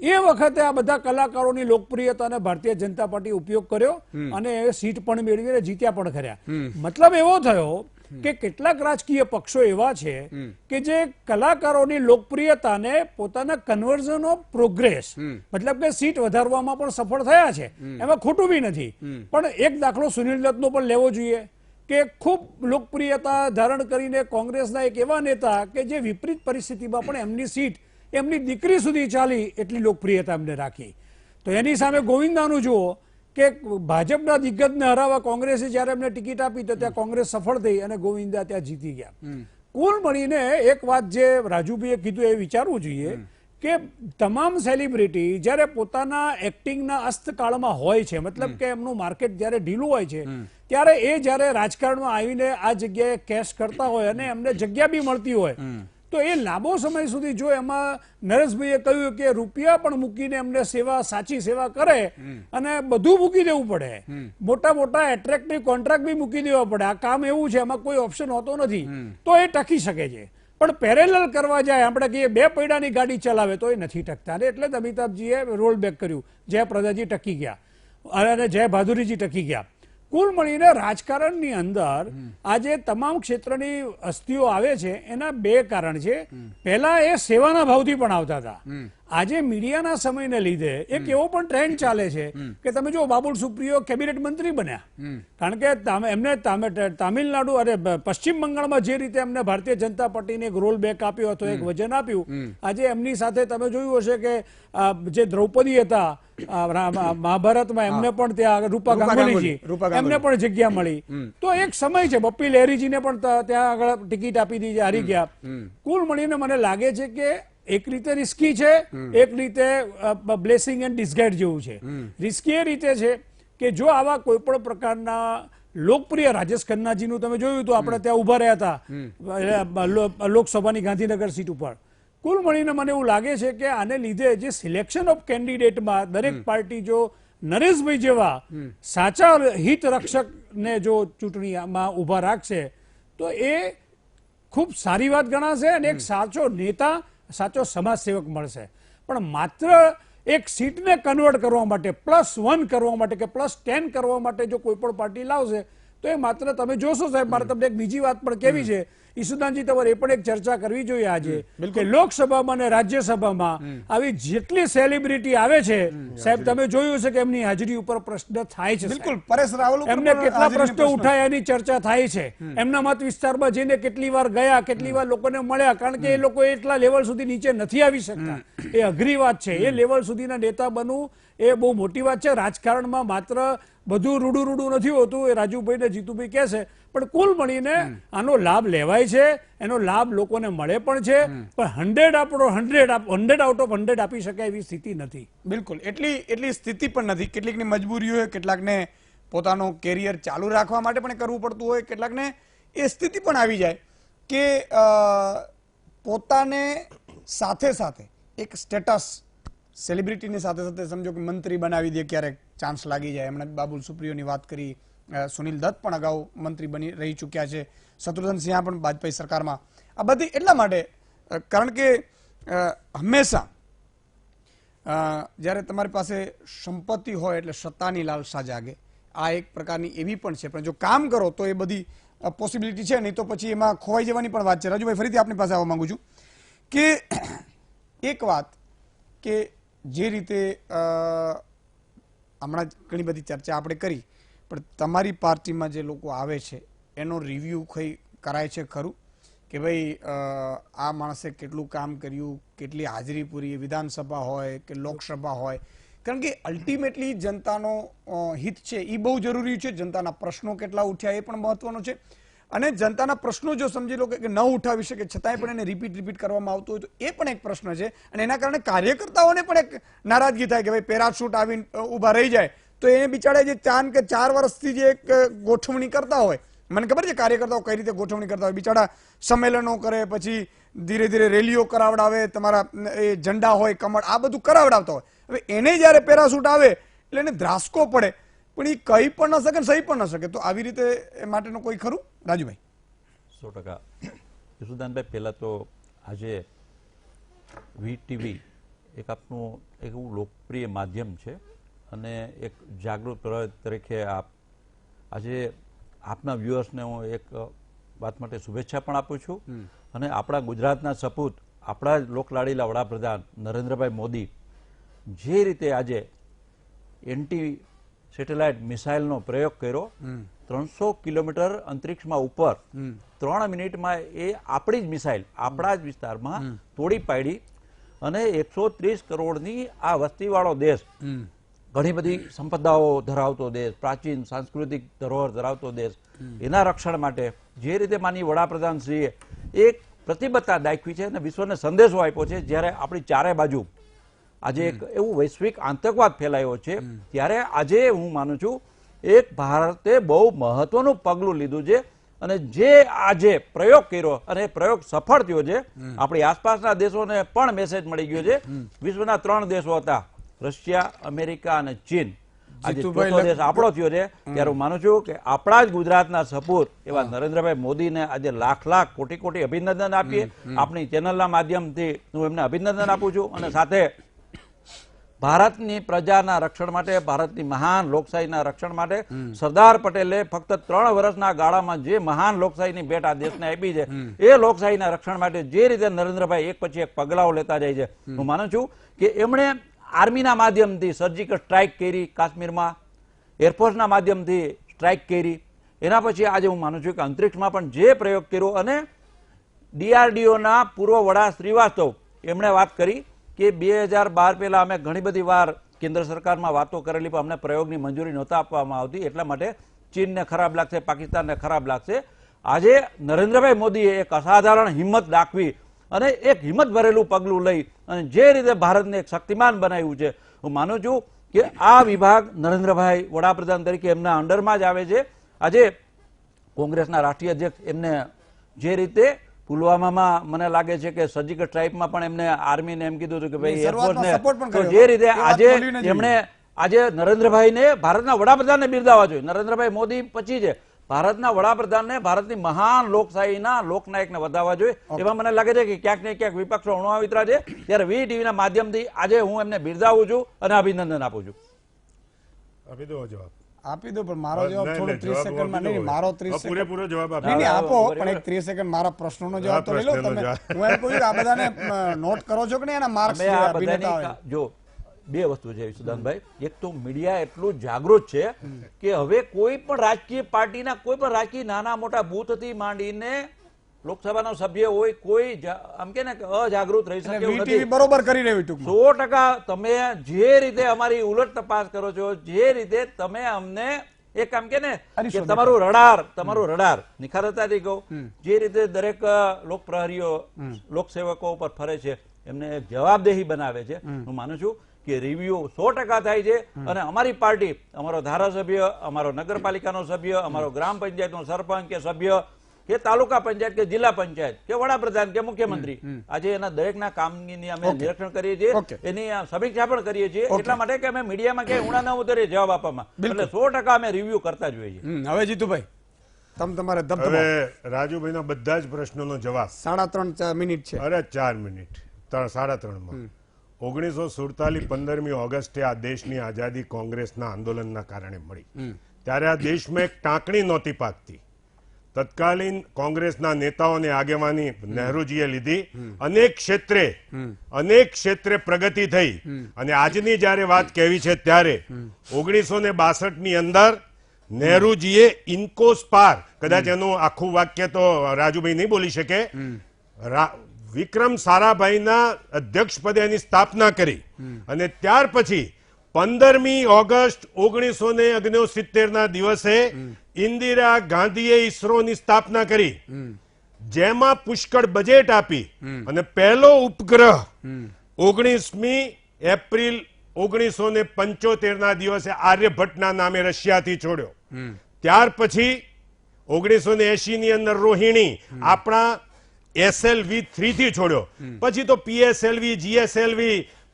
એ વખતે આ બધા કલાકારોની લોકપ્રિયતાને ભારતીય જનતા પાર્ટી ઉપયોગ કર્યો, અને સીટ પણ મેળવી, જીત્યા પણ ખર્યા. મતલબ એવો થયો કે કેટલાક રાજકીય પક્ષો એવા છે કે જે કલાકારોની લોકપ્રિયતાને પોતાના કન્વર્ઝન ઓફ પ્રોગ્રેસ, મતલબ કે સીટ વધારવામાં પણ સફળ થયા છે, એમાં ખોટું બી નથી. પણ એક દાખલો સુનિલ દત્તનો પણ લેવો જોઈએ કે ખૂબ લોકપ્રિયતા ધારણ કરીને કોંગ્રેસના એક એવા નેતા કે જે વિપરીત પરિસ્થિતિમાં પણ એમની સીટ એમની દીકરી સુધી ચાલી, એટલી લોકપ્રિયતા એમને રાખી. તો એની સામે ગોવિંદાનું જુઓ કે ભાજપના દિગ્ગજને હરાવવા કોંગ્રેસે જ્યારે એમને ટિકિટ આપી તો ત્યાં કોંગ્રેસ સફળ થઈ અને ગોવિંદા ત્યાં જીતી ગયા. કુલ મળીને એક વાત જે રાજુભાઈએ કીધું એ વિચારવું જોઈએ કે તમામ સેલિબ્રિટી જ્યારે પોતાના એક્ટિંગના અસ્તકાળમાં હોય છે, મતલબ કે એમનું માર્કેટ જ્યારે ઢીલું હોય છે, ત્યારે એ જ્યારે રાજકારણમાં આવીને આ જગ્યાએ કેશ કરતા હોય અને એમને જગ્યા બી મળતી હોય, તો એ લાંબો સમય સુધી જો એમાં નરેશભાઈએ કહ્યું કે રૂપિયા પણ મૂકીને એમને સેવા, સાચી સેવા કરે અને બધું મૂકી દેવું પડે, મોટા મોટા એટ્રેક્ટિવ કોન્ટ્રાક્ટ બી મૂકી દેવા પડે, આ કામ એવું છે, એમાં કોઈ ઓપ્શન હોતો નથી, તો એ ટકી શકે છે. પણ પેરેલલ કરવા જાય, આપણે કહીએ 2 પૈડાની ગાડી ચલાવે તો એ નથી ટકતા. એટલે જ અમિતાભજીએ રોલ બેક કર્યું, જય પ્રદાજી ટકી ગયા અને જય ભાદુરીજી ટકી ગયા. કુલ મળીને રાજકારણની અંદર આજે તમામ ક્ષેત્રની હસ્તીઓ આવે છે, એના 2 કારણ છે. પહેલા એ સેવાના ભાવથી પણ આવતા હતા. આજે મીડિયાના સમયને લીધે એક એવો પણ ટ્રેન્ડ ચાલે છે કે તમે જો બાબુલ સુપ્રિયો કેબિનેટ મંત્રી બન્યા, કારણ કે એમને તામિલનાડુ અને પશ્ચિમ બંગાળમાં જે રીતે એમને ભારતીય જનતા પાર્ટીને એક રોલ બેક આપ્યો હતો, એક વજન આપ્યું, આજે એમની સાથે તમે જોયું હશે કે જે દ્રૌપદી હતા મહાભારતમાં, એમને પણ ત્યાં રૂપા ગાંગુલીજી, એમને પણ જગ્યા મળી. તો એક સમય છે, બપ્પી લહેરીજીને પણ ત્યાં આગળ ટિકિટ આપી દીધી, હારી ગયા. કુલ મળીને મને લાગે છે કે એક રીતે રિસ્કી છે, એક રીતે બ્લેસિંગ એન્ડ ડિસગાઇડ જેવું છે. રિસ્કી એ રીતે છે કે જો આવા કોઈ પણ પ્રકારના લોકપ્રિય રાજેશ ખન્નાજીનું તમે જોયું તો આપણે ત્યાં ઉભા રહ્યા હતા લોકસભાની ગાંધીનગર સીટ ઉપર. કુલ મળીને મને એવું લાગે છે કે આને લીધે જે સિલેક્શન ઓફ કેન્ડિડેટમાં દરેક પાર્ટી જો નરેશભાઈ જેવા સાચા હિત રક્ષકને જો ચૂંટણીમાં ઉભા રાખશે તો એ ખૂબ સારી વાત ગણાશે અને એક સાચો નેતા, સાચો સમાજ સેવક મળશે. પણ માત્ર એક સીટને કન્વર્ટ કરવા માટે, +1 કરવા માટે કે +10 કરવા માટે જો કોઈ પણ પાર્ટી લાવશે તો એ માત્ર તમે જોશો સાહેબ. મારે તમને એક બીજી વાત પણ કેવી છે ઈસુદાનજી, તમારે એ પણ એક ચર્ચા કરવી જોઈએ આજે કે લોકસભામાં અને રાજ્યસભામાં આવી જેટલી સેલિબ્રિટી આવે છે સાહેબ, તમે જોયું છે કે એમની હાજરી ઉપર પ્રશ્ન થાય છે. બિલકુલ પરેશ રાવલ ઉપર એમને પણ કેટલા હાજરીની પ્રશ્નો ઉઠાયા એની ચર્ચા થાય છે. એમના મત વિસ્તારમાં જઈને કેટલી વાર ગયા, કેટલી વાર લોકોને મળ્યા, કારણ કે એ લોકો એટલા લેવલ સુધી નીચે નથી આવી શકતા. એ અઘરી વાત છે. એ લેવલ સુધીના નેતા બનવું એ બહુ મોટી વાત છે. રાજકારણમાં માત્ર બધું રૂડું નથી હોતું, એ રાજુભાઈ ને જીતુભાઈ કહે છે. પણ કુલ મળીને આનો લાભ લેવાય છે, એનો લાભ લોકોને મળે પણ છે, પણ 100 આઉટ ઓફ 100 આપી શકાય એવી સ્થિતિ નથી. બિલકુલ એટલી સ્થિતિ પણ નથી. કેટલીકની મજબૂરી હોય, કેટલાકને પોતાનો કેરિયર ચાલુ રાખવા માટે પણ કરવું પડતું હોય, કેટલાકને એ સ્થિતિ પણ આવી જાય કે પોતાને સાથે સાથે એક સ્ટેટસ સેલિબ્રિટીની સાથે સાથે સમજો કે મંત્રી બનાવી દે, ક્યારેક ચાન્સ લાગી જાય. એમણે બાબુલ સુપ્રિયોની વાત કરી, સુનિલ દત્ત પણ અગાઉ મંત્રી બની રહી ચૂક્યા છે, શત્રુઘ્ન સિંહા પણ વાજપેયી સરકારમાં. આ બધી એટલા માટે કારણ કે હંમેશા જ્યારે તમારી પાસે સંપત્તિ હોય એટલે સત્તાની લાલસા જાગે. આ એક પ્રકારની એવી પણ છે, પણ જો કામ કરો તો એ બધી પોસિબિલિટી છે, નહીં તો પછી એમાં ખોવાઈ જવાની પણ વાત છે. રાજુભાઈ, ફરીથી આપની પાસે આવવા માંગુ છું કે એક વાત કે જે રીતે હમણાં ઘણી બધી ચર્ચા આપણે કરી, પણ તમારી પાર્ટીમાં જે લોકો આવે છે એનો રિવ્યૂ કરાય છે ખરું કે ભાઈ આ માણસે કેટલું કામ કર્યું, કેટલી હાજરી પૂરી, વિધાનસભા હોય કે લોકસભા હોય? કારણ કે અલ્ટિમેટલી જનતાનો હિત છે એ બહુ જરૂરી છે. જનતાના પ્રશ્નો કેટલા ઉઠ્યા એ પણ મહત્વનો છે. અને જનતાના પ્રશ્નો જો સમજી લો કે ન ઉઠાવી શકે છતાંય પણ એને રિપીટ કરવામાં આવતું હોય તો એ પણ એક પ્રશ્ન છે. અને એના કારણે કાર્યકર્તાઓને પણ એક નારાજગી થાય કે ભાઈ પેરાશૂટ આવીને ઊભા રહી જાય તો એને બિચારા જે 4 વર્ષથી જે એક ગોઠવણી કરતા હોય, મને ખબર છે કાર્યકર્તાઓ કઈ રીતે ગોઠવણી કરતા હોય, બિચારા સંમેલનો કરે, પછી ધીરે ધીરે રેલીઓ કરાવડાવે, તમારા એ ઝંડા હોય, કમળ, આ બધું કરાવડાવતા હોય. હવે એને જ્યારે પેરાશૂટ આવે એટલે એને ધ્રાસકો પડે, પણ એ કહી પણ ન શકે, સહી પણ ન શકે. તો આવી રીતે એ માટેનું કોઈ ખરું? રાજુભાઈ. 100%. યશુદાનભાઈ, પહેલા તો આજે VTV એક આપનું એક એવું લોકપ્રિય માધ્યમ છે અને એક જાગૃત પ્રવૃત્તિ તરીકે આજે આપના વ્યુઅર્સને હું એક વાત માટે શુભેચ્છા પણ આપું છું. અને આપણા ગુજરાતના સપૂત, આપણા જ લોકલાડીલા વડાપ્રધાન નરેન્દ્રભાઈ મોદી જે રીતે આજે એન્ટી સેટેલાઇટ મિસાઇલનો પ્રયોગ કર્યો, 300 કિલોમીટર અંતરિક્ષમાં ઉપર 3 મિનિટમાં એ આપણી જ મિસાઇલ આપણા જ વિસ્તારમાં તોડી પાડી અને 130 કરોડની આ વસ્તીવાળો દેશ, ઘણી બધી સંપદાઓ ધરાવતો દેશ, પ્રાચીન સાંસ્કૃતિક ધરોહર ધરાવતો દેશ, એના રક્ષણ માટે જે રીતે માનનીય વડાપ્રધાન શ્રીએ એક પ્રતિબદ્ધતા દાખવી છે અને વિશ્વને સંદેશો આપ્યો છે. જ્યારે આપણી ચારે બાજુ આજે એક એવું વૈશ્વિક આતંકવાદ ફેલાયો છે, ત્યારે આજે હું માનું છું એક ભારતે બહુ મહત્વનું પગલું લીધું છે અને જે આજે પ્રયોગ કર્યો અને પ્રયોગ સફળ થયો છે. આપણી આસપાસના દેશોને પણ મેસેજ મળી ગયો છે. વિશ્વના 3 દેશો હતા, રશિયા, અમેરિકા અને ચીન. આજે ચોથો દેશ આપણો થયો છે. ત્યારે હું માનું છું કે આપણા જ ગુજરાતના સપૂત એવા નરેન્દ્રભાઈ મોદીને આજે લાખ કોટી અભિનંદન આપીએ. આપણી ચેનલના માધ્યમથી હું એમને અભિનંદન આપું છું. અને સાથે ભારતની પ્રજાના રક્ષણ માટે, ભારતની મહાન લોકશાહીના રક્ષણ માટે સરદાર પટેલે ફક્ત 3 વર્ષના ગાળામાં જે મહાન લોકશાહીની ભેટ આ દેશને આપી છે, એ લોકશાહીના રક્ષણ માટે જે રીતે નરેન્દ્રભાઈ એક પછી એક પગલાઓ લેતા જાય છે, હું માનું છું કે એમણે આર્મીના માધ્યમથી સર્જિકલ સ્ટ્રાઇક કરી કાશ્મીરમાં, એરફોર્સના માધ્યમથી સ્ટ્રાઇક કરી, એના પછી આજે હું માનું છું કે અંતરિક્ષમાં પણ જે પ્રયોગ કર્યો. અને DRDOના પૂર્વ વડા શ્રીવાસ્તવ એમણે વાત કરી કે 2012 પહેલા અમે ઘણી બધી વાર કેન્દ્ર સરકારમાં વાતો કરેલી, પણ અમને પ્રયોગની મંજૂરી નહોતા આપવામાં આવતી, એટલા માટે ચીનને ખરાબ લાગશે, પાકિસ્તાનને ખરાબ લાગશે. આજે નરેન્દ્રભાઈ મોદીએ એક અસાધારણ હિંમત દાખવી અને એક હિંમત ભરેલું પગલું લઈ અને જે રીતે ભારતને એક શક્તિમાન બનાવ્યું છે, હું માનું છું કે આ વિભાગ નરેન્દ્રભાઈ વડાપ્રધાન તરીકે એમના અંડરમાં જ આવે છે. આજે કોંગ્રેસના રાષ્ટ્રીય અધ્યક્ષ એમને જે રીતે પુલવામામાં મને લાગે છે કે સર્જિકલ સ્ટ્રાઇકમાં પણ એમને આર્મીને એમ કીધું હતું કે ભાઈ શરૂઆતમાં એરફોર્સને, support પણ તો કર્યો. જે રીતે એ વાત આજે બોલવી ન જોઈએ. એમણે આજે નરેન્દ્રભાઈને ભારતના વડાપ્રધાનને બિરદાવવા જોઈએ. નરેન્દ્રભાઈ મોદી પછી છે ભારતના વડાપ્રધાનને ભારતની મહાન લોકશાહીના લોકનાયકને વધાવવા જોઈએ. એમાં મને લાગે છે કે ક્યાંક ને ક્યાંક વિપક્ષો અણુઆવિતરા છે. ત્યારે વી ટીવીના માધ્યમથી આજે હું એમને બિરદાવું છું અને અભિનંદન આપું છું. આપી દો જવાબ. આપી દો, પણ મારો જવાબ નહીં, થોડો નહીં, 30 જવાબ સેકન્ડમાં આપી નહીં, દો. મારો 30 હા, સેકન્ડ પૂરેપૂરો જવાબ આપી નહીં, નહીં, દો. આપો, બરાબર. પણ એક 30 સેકન્ડ મારા પ્રશ્નોનો જવાબ તો લઈ લો પ્રશ્નનો તમે. જવાબ. હું એમ કહું છું કે આ બધાને નોટ કરો છો કે નહીં એના માર્ક્સ અમે આ અભિનેતાઓએ? બધાની જો બે વસ્તુ છે સુદાનભાઈ. એક તો મીડિયા એટલું જાગૃત છે કે હવે કોઈ પણ રાજકીય પાર્ટીના કોઈ પણ રાજકીય નાના મોટા બૂથથી માંડીને લોકસભાનો સભ્ય હોય કોઈ આમ કે ને કે અજાગૃત રહી શકે એવું વીટીવી નથી. બરોબર કરી રહ્યું ટૂંકમાં. 100% તમે જે રીતે અમારી ઉલટ તપાસ કરો છો, જે રીતે તમે અમને એક આમ કે ને કે તમારું રડાર નિખારતાથી કહું, જે રીતે દરેક લોકપ્રહરીઓ લોકસેવકો ઉપર ફરે છે એમને એક જવાબદેહી બનાવે છે. હું માનું છું કે રિવ્યુ 100% થાય છે અને અમારી પાર્ટી, અમારો ધારાસભ્ય, અમારો નગરપાલિકાનો સભ્ય, અમારો ગ્રામ પંચાયતનો સરપંચ કે સભ્ય કે તાલુકા પંચાયત કે જિલ્લા પંચાયત કે વડાપ્રધાન કે મુખ્યમંત્રી, આજે એના દરેકના કામની અમે નિરીક્ષણ કરીએ છીએ, એની સમીક્ષા પણ કરીએ છીએ. એટલા માટે કે અમે મીડિયામાં ક્યાંય ઊંડા ન ઉતરીએ જવાબ આપવામાં, એટલે 100% અમે રિવ્યુ કરતા જ હોઈએ. હવે જીતુભાઈ તમારે ધબધબો. હવે રાજુભાઈના બધા જ પ્રશ્નોનો જવાબ 3.5 મિનિટ છે. અરે 4 મિનિટ 3:30 1947 15મી ઓગસ્ટે આ દેશની આઝાદી કોંગ્રેસના આંદોલનના કારણે મળી. ત્યારે આ દેશમાં એક ટાંકણી નહોતી પાકતી. તત્કાલીન કોંગ્રેસના નેતાઓને આગેવાની નહેરુજીએ લીધી. અનેક ક્ષેત્રે પ્રગતિ થઈ. અને આજની જયારે વાત કહેવી છે ત્યારે 1962 ની અંદર નહેરુજીએ ઇન્કોસ પાર, કદાચ એનું આખું વાક્ય તો રાજુભાઈ નહીં બોલી શકે, વિક્રમ સારાભાઈના અધ્યક્ષ પદે એની સ્થાપના કરી. અને ત્યાર પછી 15મી ઓગસ્ટ 1969 ના દિવસે ઇન્દિરા ગાંધીએ ઈસરોની સ્થાપના કરી, જેમાં પુષ્કળ બજેટ આપી અને પહેલો ઉપગ્રહ 19મી એપ્રિલ 1975 ના દિવસે આર્યભટ્ટના નામે રશિયાથી છોડ્યો. ત્યાર પછી 1980 ની અંદર રોહિણી આપણા SLV-3 થી છોડ્યો. પછી તો PSLV, GSLV,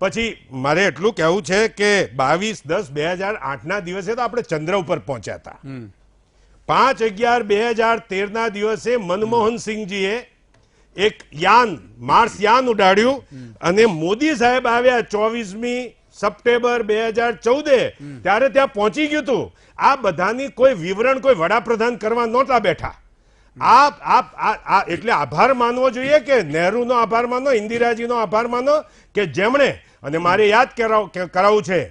પછી મારે એટલું કહેવું છે કે 22/10/2008 ના દિવસે તો આપણે ચંદ્ર ઉપર પહોંચ્યા હતા. 5/11/2013 ના દિવસે મનમોહન સિંહજીએ એક માર્સ યાન ઉડાડ્યું અને મોદી સાહેબ આવ્યા 24મી સપ્ટેમ્બર 2014 ત્યારે ત્યાં પહોંચી ગયું હતું. આ બધાની કોઈ વિવરણ કોઈ વડાપ્રધાન કરવા નહોતા બેઠા. એટલે આભાર માનવો જોઈએ કે નહેરુનો આભાર માનો, ઇન્દિરાજીનો આભાર માનો કે જેમણે, અને મારે યાદ કરાવવું છે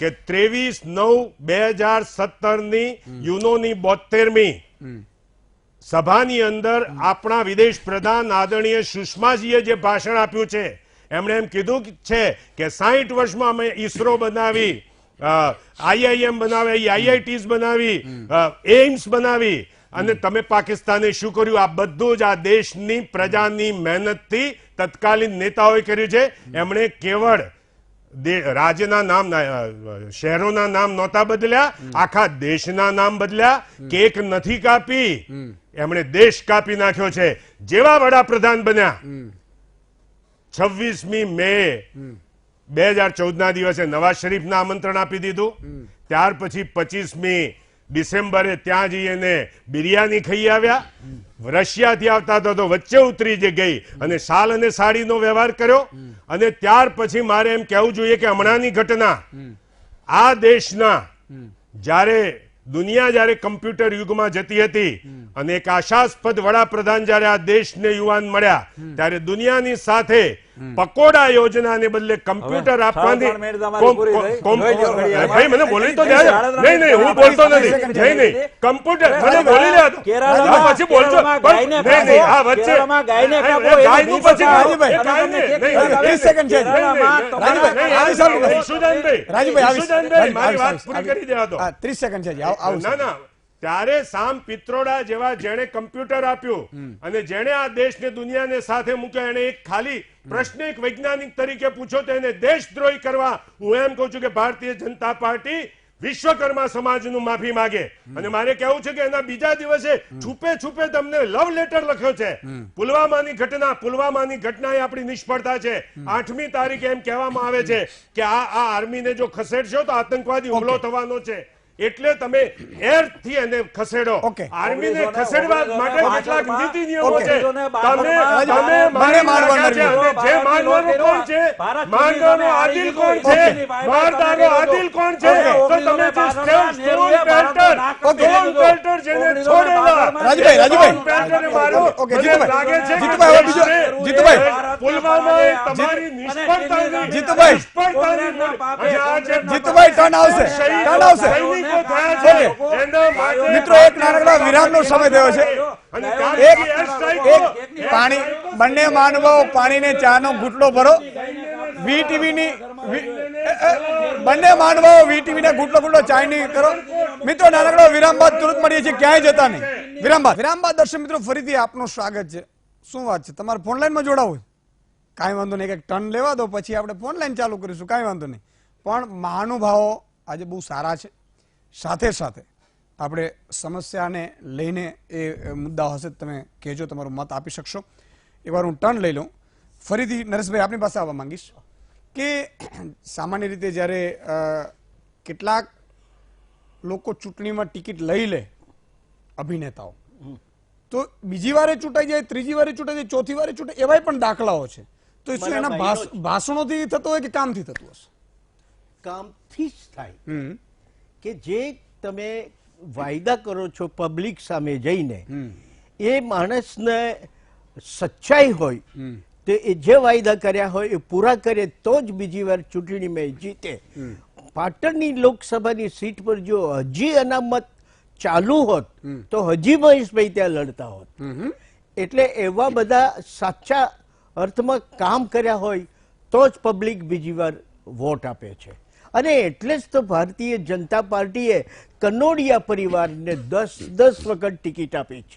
કે 23/9/2017 ની યુનોની 72મી સભાની અંદર આપણા વિદેશ પ્રધાન આદરણીય સુષ્માજીએ જે ભાષણ આપ્યું છે, એમણે એમ કીધું છે કે 60 વર્ષમાં અમે ઈસરો બનાવી, IIM બનાવી, IITs બનાવી, એઇમ્સ બનાવી, અને તમે પાકિસ્તાને શું કર્યું? આ બધું જ આ દેશની પ્રજાની મહેનતથી તત્કાલીન નેતાઓએ કર્યું છે. એમણે કેવળ રાજ્યના નામ, શહેરોના નામ નહોતા બદલ્યા, આખા દેશના નામ બદલ્યા. કેક નથી કાપી, એમણે દેશ કાપી નાખ્યો છે. જેવા વડાપ્રધાન બન્યા 26મી મે 2014 ના દિવસે નવાઝ શરીફના આમંત્રણ આપી દીધું. ત્યાર પછી 25મી ડિસેમ્બરે ત્યાં જઈને બિરયાની ખાઈ આવ્યા. રશિયાથી આવતા હતા તો વચ્ચે ઉતરી જે ગઈ અને શાલ અને સાડીનો વ્યવહાર કર્યો. અને ત્યાર પછી મારે એમ કહેવું જોઈએ કે હમણાંની ઘટના આ દેશના, દુનિયા જ્યારે કમ્પ્યુટર યુગમાં જતી હતી અને એક આશાસ્પદ વડાપ્રધાન જ્યારે આ દેશને યુવાન મળ્યા, ત્યારે દુનિયાની સાથે પકોડા યોજનાને બદલે કમ્પ્યુટર આપવાની, ભાઈ મને બોલી તો જાય. નહીં, હું બોલતો નથી. નહીં, કમ્પ્યુટર મને બોલી લે તો પછી બોલતો નહીં. આ વચ્ચે ગાયનું પછી 30 સેકન્ડ છે. રાજુભાઈ મારી વાત પૂરી કરી દેવા દો. 30 સેકન્ડ છે. ના, ત્યારે સામ પિત્રોડા જેવા જેણે કમ્પ્યુટર આપ્યું અને જેણે આ દેશને દુનિયાને સાથે મૂક્યા, એને એક ખાલી પ્રશ્ન એક વૈજ્ઞાનિક તરીકે પૂછો તો એને દેશદ્રોહી કરવા, હું એમ કહું છું કે ભારતીય જનતા પાર્ટી વિશ્વકર્મા સમાજનું માફી માગે. અને મારે કહેવું છે કે એના બીજા દિવસે છુપે છુપે તમને લવ લેટર લખ્યો છે. પુલવામાની ઘટના એ આપણી નિષ્ફળતા છે. 8મી તારીખે એમ કહેવામાં આવે છે કે આ આર્મીને જો ખસેડશો તો આતંકવાદી હુમલો થવાનો છે, એટલે તમે એરથી એને ખસેડો. આર્મીને ખસેડવા માટે કેટલાક નીતિ નિયમો છે. તમે માનવાના છે. અને જે માનવાનો કોણ છે? માનવાનો આદિલ કોણ છે? મારદાનો આદિલ કોણ છે? તો તમે જે સ્ટોન પેલ્ટર જેને છોડેલા રાજભાઈ પેલ્ટરને માર્યો. ઓકે, મને લાગે છે કે જીતુભાઈ, હવે બીજો જીતુભાઈ પુલવામાએ તમારી નિષ્ફળતાની જીતુભાઈ, જીતુભાઈ ટર્ન આવશે, ટર્ન આવશે. સૈનિકો થયા છે. એના માટે મિત્રો એક નાનકડા વિરામનો સમય થયો છે. અને એક પાણી, બંને માનવો પાણીને ચાનો ઘૂંટડો ભરો. વીટીવીની બંને માનવો વીટીવીને ઘૂંટડો ચાયની કરો. મિત્રો નાનકડો વિરામ બાદ તુરંત મળીએ છીએ, ક્યાંય જતા નહીં. વિરામ બાદ દર્શક મિત્રો ફરીથી આપનું સ્વાગત છે. શું વાત છે, તમારે ફોન લાઈનમાં જોડાવું? કાંઈ વાંધો નહીં, એક ટર્ન લેવા દો, પછી આપણે ફોન લાઈન ચાલુ કરીશું, કાંઈ વાંધો નહીં. પણ મહાનુભાવો આજે બહુ સારા છે. સાથે સાથે આપણે સમસ્યાને લઈને એ મુદ્દા હશે, તમે કહેજો, તમારું મત આપી શકશો. એકવાર હું ટર્ન લઈ લઉં. ફરીથી નરેશભાઈ આપની પાસે આવવા માંગીશ કે સામાન્ય રીતે જ્યારે કેટલાક લોકો ચૂંટણીમાં ટિકિટ લઈ લે અભિનેતાઓ, તો બીજી વારે ચૂંટાઈ જાય, ત્રીજી વારે ચૂંટાઈ જાય, ચોથી વારે ચૂંટાય, એવાય પણ દાખલાઓ છે. તો શું એના ભાષણોથી થતો હોય કે કામથી થતું હશે? કામથી જ થાય કે જે તમે વાયદા કરો છો પબ્લિક સામે જઈને, એ માણસને સચ્ચાઈ હોય તો એ જે વાયદા કર્યા હોય એ પૂરા કરે તો જ બીજી વાર ચૂંટણીમાં જીતે. પાટણની લોકસભાની સીટ પર જો હજી અનામત ચાલુ હોત તો હજી મહેશભાઈ ત્યાં લડતા હોત. એટલે એવા બધા સાચા અર્થમાં કામ કર્યા હોય તો જ પબ્લિક બીજી વાર વોટ આપે છે. અને એટલે જ તો ભારતીય જનતા પાર્ટીએ કનોડિયા પરિવારને 10 વખત ટિકિટ આપી છે.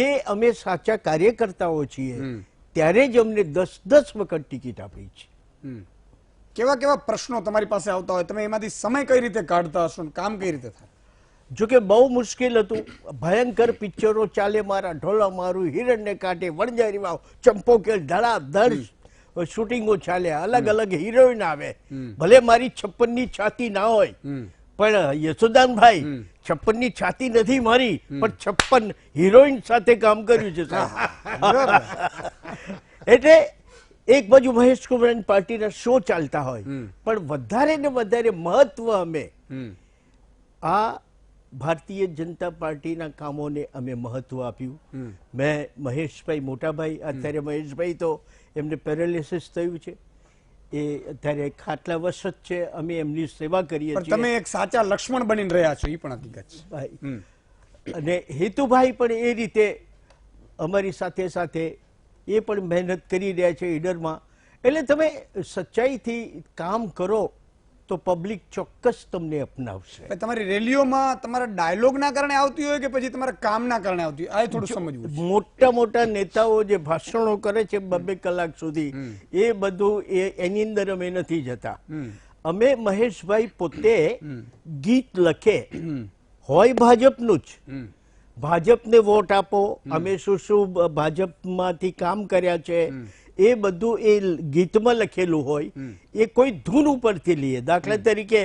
એ અમે સાચા કાર્યકર્તાઓ છીએ ત્યારે જ અમને 10 વખત ટિકિટ આપી છે. કેવા કેવા પ્રશ્નો તમારી પાસે આવતા હોય, તમે એમાંથી સમય કઈ રીતે કાઢતા હશો, કામ કઈ રીતે થાય? જોકે બહુ મુશ્કેલ હતું. ભયંકર પિક્ચરો ચાલે, મારા ઢોલા મારું, હિરણને કાંઠે, વણજારી વાવ, ચંપોકેલ, ધડાધડ શૂટિંગો ચાલે, અલગ અલગ હિરોઈન આવે. ભલે મારી 56ની છાતી ના હોય, પણ યશોદાનભાઈ 56ની છાતી નથી મારી, પણ 56 હિરોઈન સાથે કામ કર્યું છે સાહેબ. એટલે એક બાજુ મહેશ કુમાર પાર્ટીના શો ચાલતા હોય, પણ વધારે ને વધારે મહત્વ અમે આ ભારતીય જનતા પાર્ટીના કામોને અમે મહત્વ આપ્યું. મેં મહેશભાઈ, મોટાભાઈ, અત્યારે મહેશભાઈ તો એમને પેરાલિસિસ થયું છે, એ અત્યારે ખાટલાવશ જ છે. અમે એમની સેવા કરીએ છીએ. તમે એક સાચા લક્ષ્મણ બનીને રહ્યા છો, એ પણ હકીકત છે ભાઈ. અને હેતુભાઈ પણ એ રીતે અમારી સાથે સાથે એ પણ મહેનત કરી રહ્યા છે ઈડરમાં. એટલે તમે સચ્ચાઈથી કામ કરો તો પબ્લિક ચોક્કસ તમને અપનાવશે. તમારી રેલીઓમાં તમારા ડાયલોગના કારણે આવતી હોય કે પછી તમારા કામના કારણે આવતી હોય, આ થોડું સમજવું. મોટા મોટા નેતાઓ જે ભાષણો કરે છે 2 કલાક સુધી, એ બધું એની અંદર અમે નથી જતા. અમે મહેશભાઈ પોતે ગીત લખે, હોય ભાજપનું જ, ભાજપને વોટ આપો, અમે શું શું ભાજપમાંથી કામ કર્યા છે એ બધું એ ગીતમાં લખેલું હોય. એ કોઈ ધૂન ઉપરથી લઈએ. દાખલા તરીકે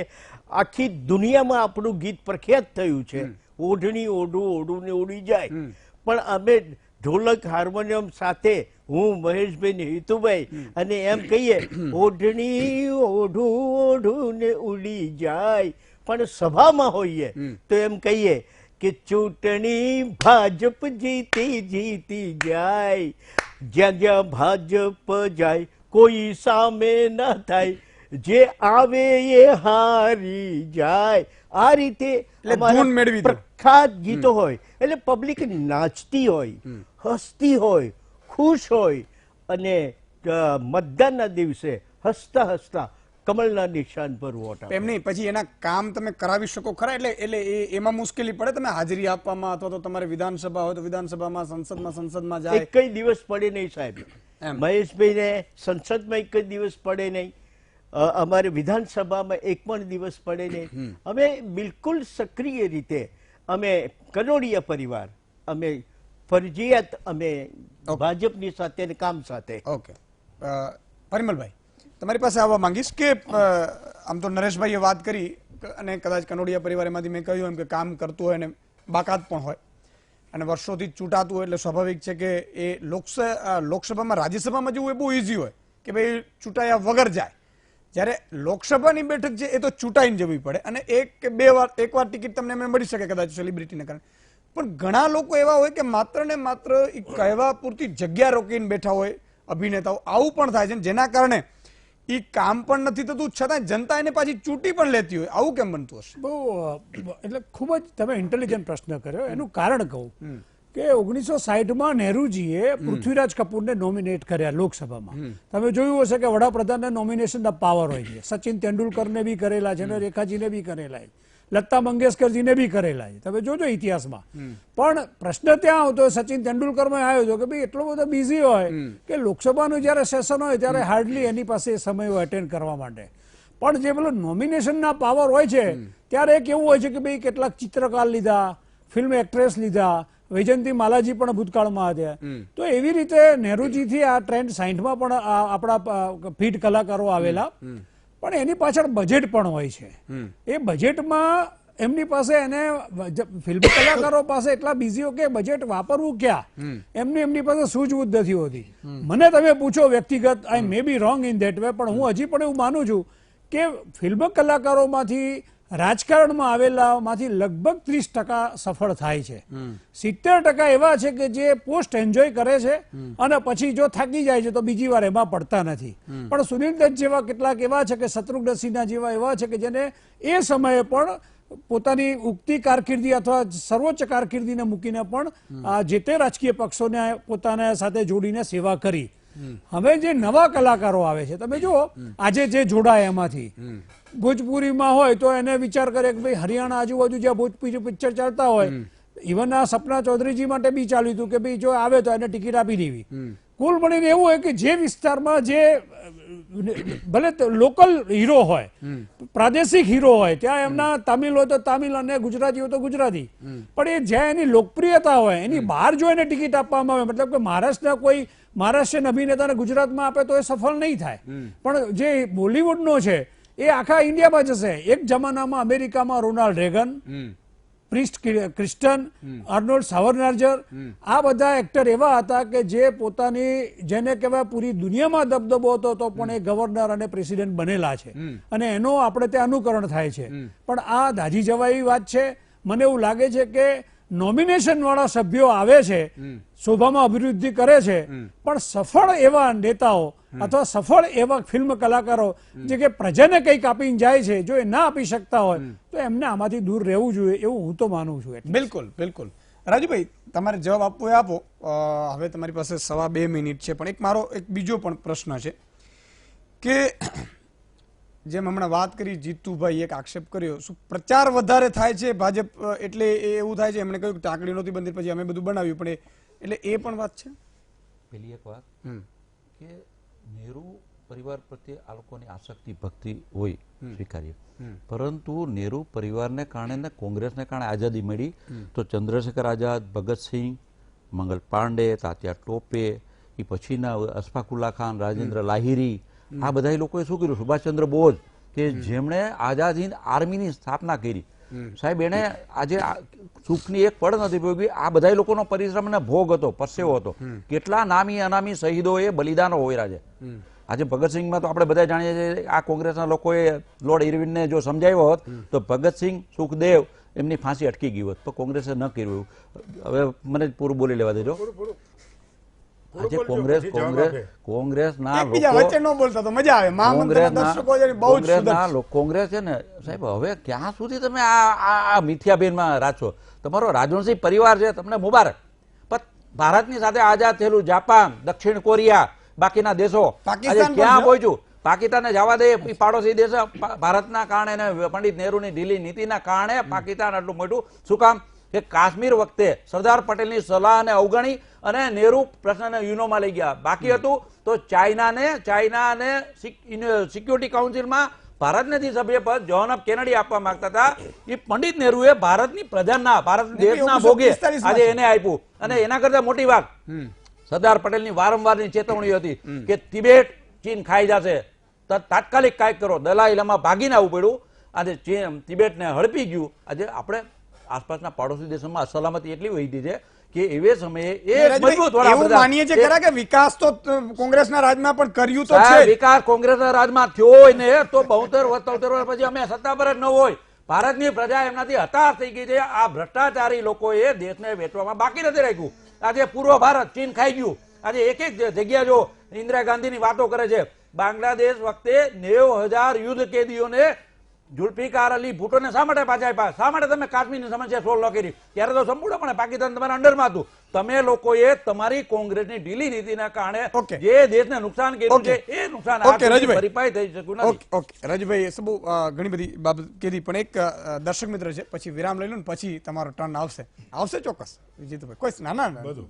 આખી દુનિયામાં આપણું ગીત પ્રખ્યાત થયું છે, ઓઢણી ઓઢું ઓઢું ને ઉડી જાય, પણ અમે ઢોલક હાર્મોનિયમ સાથે હું મહેશભાઈ ને હિતુભાઈ અને એમ કહીએ ઓઢણી ઓઢું ઓઢું ને ઉડી જાય, પણ સભામાં હોઈએ તો એમ કહીએ કે ચૂંટણી ભાજપ જીતી જીતી જાય, જ્યાં જ્યાં ભાજપ જાય કોઈ સામે ન થાય, જે આવે એ હારી જાય. આ રીતે પ્રખ્યાત ગીતો હોય એટલે પબ્લિક નાચતી હોય, હસતી હોય, ખુશ હોય, અને મતદાનના દિવસે હસતા હસતા કમળના નિશાન પર વોટ આપે. એમ નહીં, પછી એના કામ તમે કરાવી શકો ખરા? એટલે એમાં મુશ્કેલી પડે તમે હાજરી આપવામાં, અથવા તો તમારે વિધાનસભા હોય તો વિધાનસભામાં, સંસદમાં જાય? એક દિવસ પડે નહીં સાહેબ. મહેશભાઈને સંસદમાં એક દિવસ પડે નહીં, અમારે વિધાનસભામાં એક પણ દિવસ પડે નહીં. અમે બિલકુલ સક્રિય રીતે અમે કનોડિયા પરિવાર અમે ફરજિયાત અમે ભાજપની સાથે અને કામ સાથે. ઓકે પરિમલભાઈ, તમારી પાસે આવવા માંગીશ કે આમ તો નરેશભાઈએ વાત કરી અને કદાચ કનોડિયા પરિવાર એમાંથી મેં કહ્યું એમ કે કામ કરતું હોય અને બાકાત પણ હોય અને વર્ષોથી ચૂંટાતું હોય એટલે સ્વાભાવિક છે કે એ લોકસભામાં રાજ્યસભામાં જવું એ બહુ ઇઝી હોય કે ભાઈ ચૂંટાયા વગર જાય, જ્યારે લોકસભાની બેઠક છે એ તો ચૂંટાઈને જવી પડે અને એક કે બે વાર એકવાર ટિકિટ તમને એમને મળી શકે કદાચ સેલિબ્રિટીને કારણે, પણ ઘણા લોકો એવા હોય કે માત્ર ને માત્ર એ કહેવા પૂરતી જગ્યા રોકીને બેઠા હોય અભિનેતાઓ. આવું પણ થાય છે જેના કારણે એ કામ પણ નથી થતું છતાં જનતા એને પાછી ચૂંટી પણ લેતી હોય. આવું કેમ બનતું હશે? બહુ એટલે ખૂબ જ તમે ઇન્ટેલિજન્ટ પ્રશ્ન કર્યો. એનું કારણ કહું કે 1960માં નહેરુજીએ પૃથ્વીરાજ કપૂરને નોમિનેટ કર્યા લોકસભામાં. તમે જોયું હશે કે વડાપ્રધાનને નોમિનેશનના પાવર હોય છે. સચિન તેંડુલકરને બી કરેલા છે, રેખાજીને બી કરેલા છે, લતા મંગેશકરજીને બી કરેલા છે. તમે જોજો ઇતિહાસમાં. પણ પ્રશ્ન ત્યાં આવતો સચિન તેંડુલકરમાં આવ્યો હતો કે ભાઈ એટલો બધો બિઝી હોય કે લોકસભાનું જ્યારે સેશન હોય ત્યારે હાર્ડલી એની પાસે સમય હોય અટેન્ડ કરવા માટે. પણ જે પેલો નોમિનેશનના પાવર હોય છે ત્યારે એક એવું હોય છે કે ભાઈ કેટલાક ચિત્રકાર લીધા, ફિલ્મ એક્ટ્રેસ લીધા, વૈજયંતી માલાજી પણ ભૂતકાળમાં હતા. તો એવી રીતે નહેરુજીથી આ ટ્રેન્ડ 60માં પણ આપણા ફીટ કલાકારો આવેલા. પણ એની પાછળ બજેટ પણ હોય છે. એ બજેટમાં એમની પાસે એને ફિલ્મ કલાકારો પાસે એટલા બિઝી કે બજેટ વાપરવું ક્યાં એમની પાસે સૂઝબૂઝ નથી હોતી. મને તમે પૂછો વ્યક્તિગત, આઈ મે બી રોંગ ઇન ધેટ વે, પણ હું હજી પણ એવું માનું છું કે ફિલ્મ કલાકારોમાંથી રાજકારણમાં આવેલામાંથી લગભગ 30% સફળ થાય છે. 70% એવા છે કે જે પોસ્ટ એન્જોય કરે છે અને પછી જો થાકી જાય છે તો બીજી વાર એમાં પડતા નથી. પણ સુનિલ દત્ત જેવા કેટલાક એવા છે કે શત્રુઘ્ન સિન્હા જેવા એવા છે કે જેને એ સમયે પણ પોતાની ઉગતી કારકિર્દી અથવા સર્વોચ્ચ કારકિર્દીને મૂકીને પણ જે તે રાજકીય પક્ષોને પોતાના સાથે જોડીને સેવા કરી. હવે જે નવા કલાકારો આવે છે તમે જુઓ આજે જે જોડાય એમાંથી ભોજપુરીમાં હોય તો એને વિચાર કરે કે ભાઈ હરિયાણા આજુબાજુ જ્યાં ભોજપુરી પિક્ચર ચાલતા હોય, ઇવન આ સપના ચૌધરીજી માટે બી ચાલ્યું હતું કે ભાઈ જો આવે તો એને ટિકિટ આપી દેવી. કુલ મળીને એવું હોય કે જે વિસ્તારમાં જે ભલે લોકલ હીરો હોય, પ્રાદેશિક હીરો હોય, ત્યાં એમના તામિલ હોય તો તામિલ અને ગુજરાતી હોય તો ગુજરાતી, પણ એ જ્યાં એની લોકપ્રિયતા હોય એની બહાર જો એને ટિકિટ આપવામાં આવે, મતલબ કે મહારાષ્ટ્રના કોઈ મહારાષ્ટ્રીયન અભિનેતાને ગુજરાતમાં આપે તો એ સફળ નહીં થાય. પણ જે બોલિવૂડનો છે એ આખા ઇન્ડિયામાં જશે. એક જમાનામાં અમેરિકામાં રોનાલ્ડ રેગન, ક્રિસ્ટન, આર્નોલ્ડ સાવરનાર્જર, આ બધા એક્ટર એવા હતા કે જે પોતાની જેને કહેવાય પૂરી દુનિયામાં દબદબો હતો તો પણ એ ગવર્નર અને પ્રેસિડેન્ટ બનેલા છે અને એનો આપણે ત્યાં અનુકરણ થાય છે. પણ આ દાજી જવાય એવી વાત છે. મને એવું લાગે છે કે નોમિનેશન વાળા સભ્યો આવે છે, શોભામાં અભિવૃદ્ધિ કરે છે, પણ સફળ એવા નેતાઓ અથવા સફળ એવા ફિલ્મ કલાકારો જે કે પ્રજાને કંઈક આપીને જાય છે, જો એ ના આપી શકતા હોય તો એમને આમાંથી દૂર રહેવું જોઈએ એવું હું તો માનું છું. બિલકુલ બિલકુલ. રાજુભાઈ, તમારે જવાબ આપવો એ આપો. હવે તમારી પાસે 2.5 મિનિટ છે, પણ મારો એક બીજો પણ પ્રશ્ન છે કે જેમ હમણાં વાત કરી જીતુભાઈ એક આક્ષેપ કર્યો, શું પ્રચાર વધારે થાય છે ભાજપ એટલે એવું થાય છે? એમણે કહ્યું કે ટાંકડી નહોતી બંધી પછી અમે બધું બનાવ્યું, પણ એટલે એ પણ વાત છે. પેલી એક વાત કે નહેરુ પરિવાર પ્રત્યે આ લોકોની આસક્તિ ભક્તિ હોય સ્વીકાર્ય, પરંતુ નહેરુ પરિવારને કારણે ને કોંગ્રેસને કારણે આઝાદી મળી તો ચંદ્રશેખર આઝાદ, ભગતસિંહ, મંગલ પાંડે, તાત્યા ટોપે, એ પછીના અશફાકુલ્લા ખાન, રાજેન્દ્ર લાહિરી, આ બધા લોકોએ શું કર્યું? સુભાષચંદ્ર બોઝ કે જેમણે આઝાદ હિન્દ આર્મીની સ્થાપના કરી. સાહેબ એને આજે સુખની એક પળ નથી ભોગવી. આ બધા લોકોનો પરિશ્રમ ભોગ હતો, પરસેવો હતો. કેટલા નામી અનામી શહીદોએ બલિદાનો હોયરા છે. આજે ભગતસિંહમાં તો આપણે બધા જાણીએ છીએ, આ કોંગ્રેસના લોકોએ લોર્ડ ઇરવિનને જો સમજાવ્યો હોત તો ભગતસિંહ, સુખદેવ એમની ફાંસી અટકી ગઈ હોત, તો કોંગ્રેસે ન કર્યું. હવે મને પૂરું બોલી લેવા દેજો. આજે કોંગ્રેસ છે ને સાહેબ, હવે ક્યાં સુધી તમે આ મિથ્યાભેનમાં રાખશો? તમારો રાજવંશી પરિવાર છે, તમને મુબારક, પણ ભારતની સાથે આઝાદ થયેલું જાપાન, દક્ષિણ કોરિયા, બાકીના દેશો ક્યાં પહોંચ્યું? પાકિસ્તાનને જવા દે, પાડોશી દેશ ભારતના કારણે, પંડિત નહેરુની ઢીલી નીતિના કારણે પાકિસ્તાન આટલું મોટું. શું કામ? કે કાશ્મીર વખતે સરદાર પટેલની સલાહને અવગણી અને નહેરુ પ્રશ્નને યુનોમાં લઈ ગયા. બાકી હતું તો ચાઇના અને સિક્યુરિટી કાઉન્સિલમાં ભારતને જે સભ્ય પદ જોન એફ કેનેડી આપવા માંગતા હતા એ પંડિત નહેરુએ ભારતની પ્રજાના ભારત દેશના ભોગે આજે એને આપ્યું. અને એના કરતા મોટી વાત સરદાર પટેલની વારંવારની ચેતવણી હતી કે તિબેટ ચીન ખાઈ જશે, તાત્કાલિક કાંઈક કરો. દલાઈ લામા ભાગીને આવવું પડ્યું. આજે ચીન તિબેટને હડપી ગયું. આજે આપણે આસપાસના પાડોશી દેશોમાં અસલામતી એટલી વધી છે કે એવે સમયે એવું માનીએ છીએ ખરા કે વિકાસ તો કોંગ્રેસના રાજમાં પણ કર્યું તો છે. વિકાસ કોંગ્રેસના રાજમાં થયો હોય ને તો 72 વર્ષ પછી અમે સત્તા પર જ ન હોય. ભારતની પ્રજા એમનાથી હતાશ થઈ ગઈ છે. આ ભ્રષ્ટાચારી લોકોએ દેશને વેચવામાં બાકી નથી રાખ્યું. આજે પૂર્વ ભારત ચીન ખાઈ ગયું. આજે એક એક જગ્યા જો ઇન્દિરા ગાંધીની વાતો કરે છે. બાંગ્લાદેશ વખતે 90,000 યુદ્ધ કેદીઓને ઝુલ્ફિકાર અલી ભુટ્ટોને શા માટે પાછા આપ્યા? શા માટે તમે કાશ્મીરની સમસ્યા સોલ્વ ન કરી? ત્યારે તો સંપૂર્ણપણે પાકિસ્તાન તમારા અંડરમાં હતું. તમે લોકોએ તમારી કોંગ્રેસની ઢીલી નીતિના કારણે જે દેશને નુકસાન કર્યું છે એ નુકસાન ભરપાઈ થઈ શક્યું નથી. ઓકે રજભાઈ, સબુ ઘણી બધી બાબત કીધી, પણ એક દર્શક મિત્ર છે, પછી વિરામ લઈ લો ને પછી તમારો ટર્ન આવશે ચોક્કસ. જીતુભાઈ કોઈ ના બધું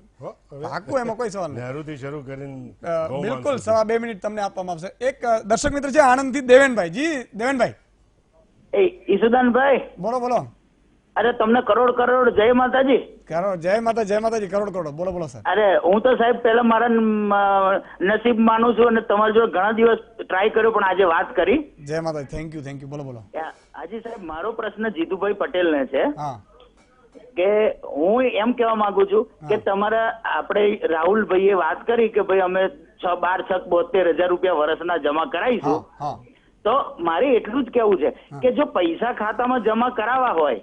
પાકું, એમાં કોઈ સવાલ નહીં. નહેરુથી શરૂ કરીને બિલકુલ 2.5 મિનિટ તમને આપવામાં આવશે. એક દર્શક મિત્ર છે આણંદથી, દેવેનભાઈ. જી દેવેનભાઈ. ઈસુદાનભાઈ બોલો બોલો. અરે તમને કરોડ જય માતાજી. જય માતાજી. કરોડ બોલો બોલો સર. અરે હું તો સાહેબ પહેલા મારા નસીબ માનું છું અને તમારી જોડે ઘણા દિવસ ટ્રાય કર્યો પણ આજે વાત કરી. જય માતાજી. Thank you. બોલો બોલો. આજે સાહેબ મારો પ્રશ્ન જીતુભાઈ પટેલ ને છે હા કે હું એમ કહેવા માંગુ છું કે તમારા આપણે રાહુલભાઈએ વાત કરી કે ભાઈ અમે 12,72,000 રૂપિયા વર્ષના જમા કરાવીશું. તો મારે એટલું જ કેવું છે કે જો પૈસા ખાતામાં જમા કરાવવા હોય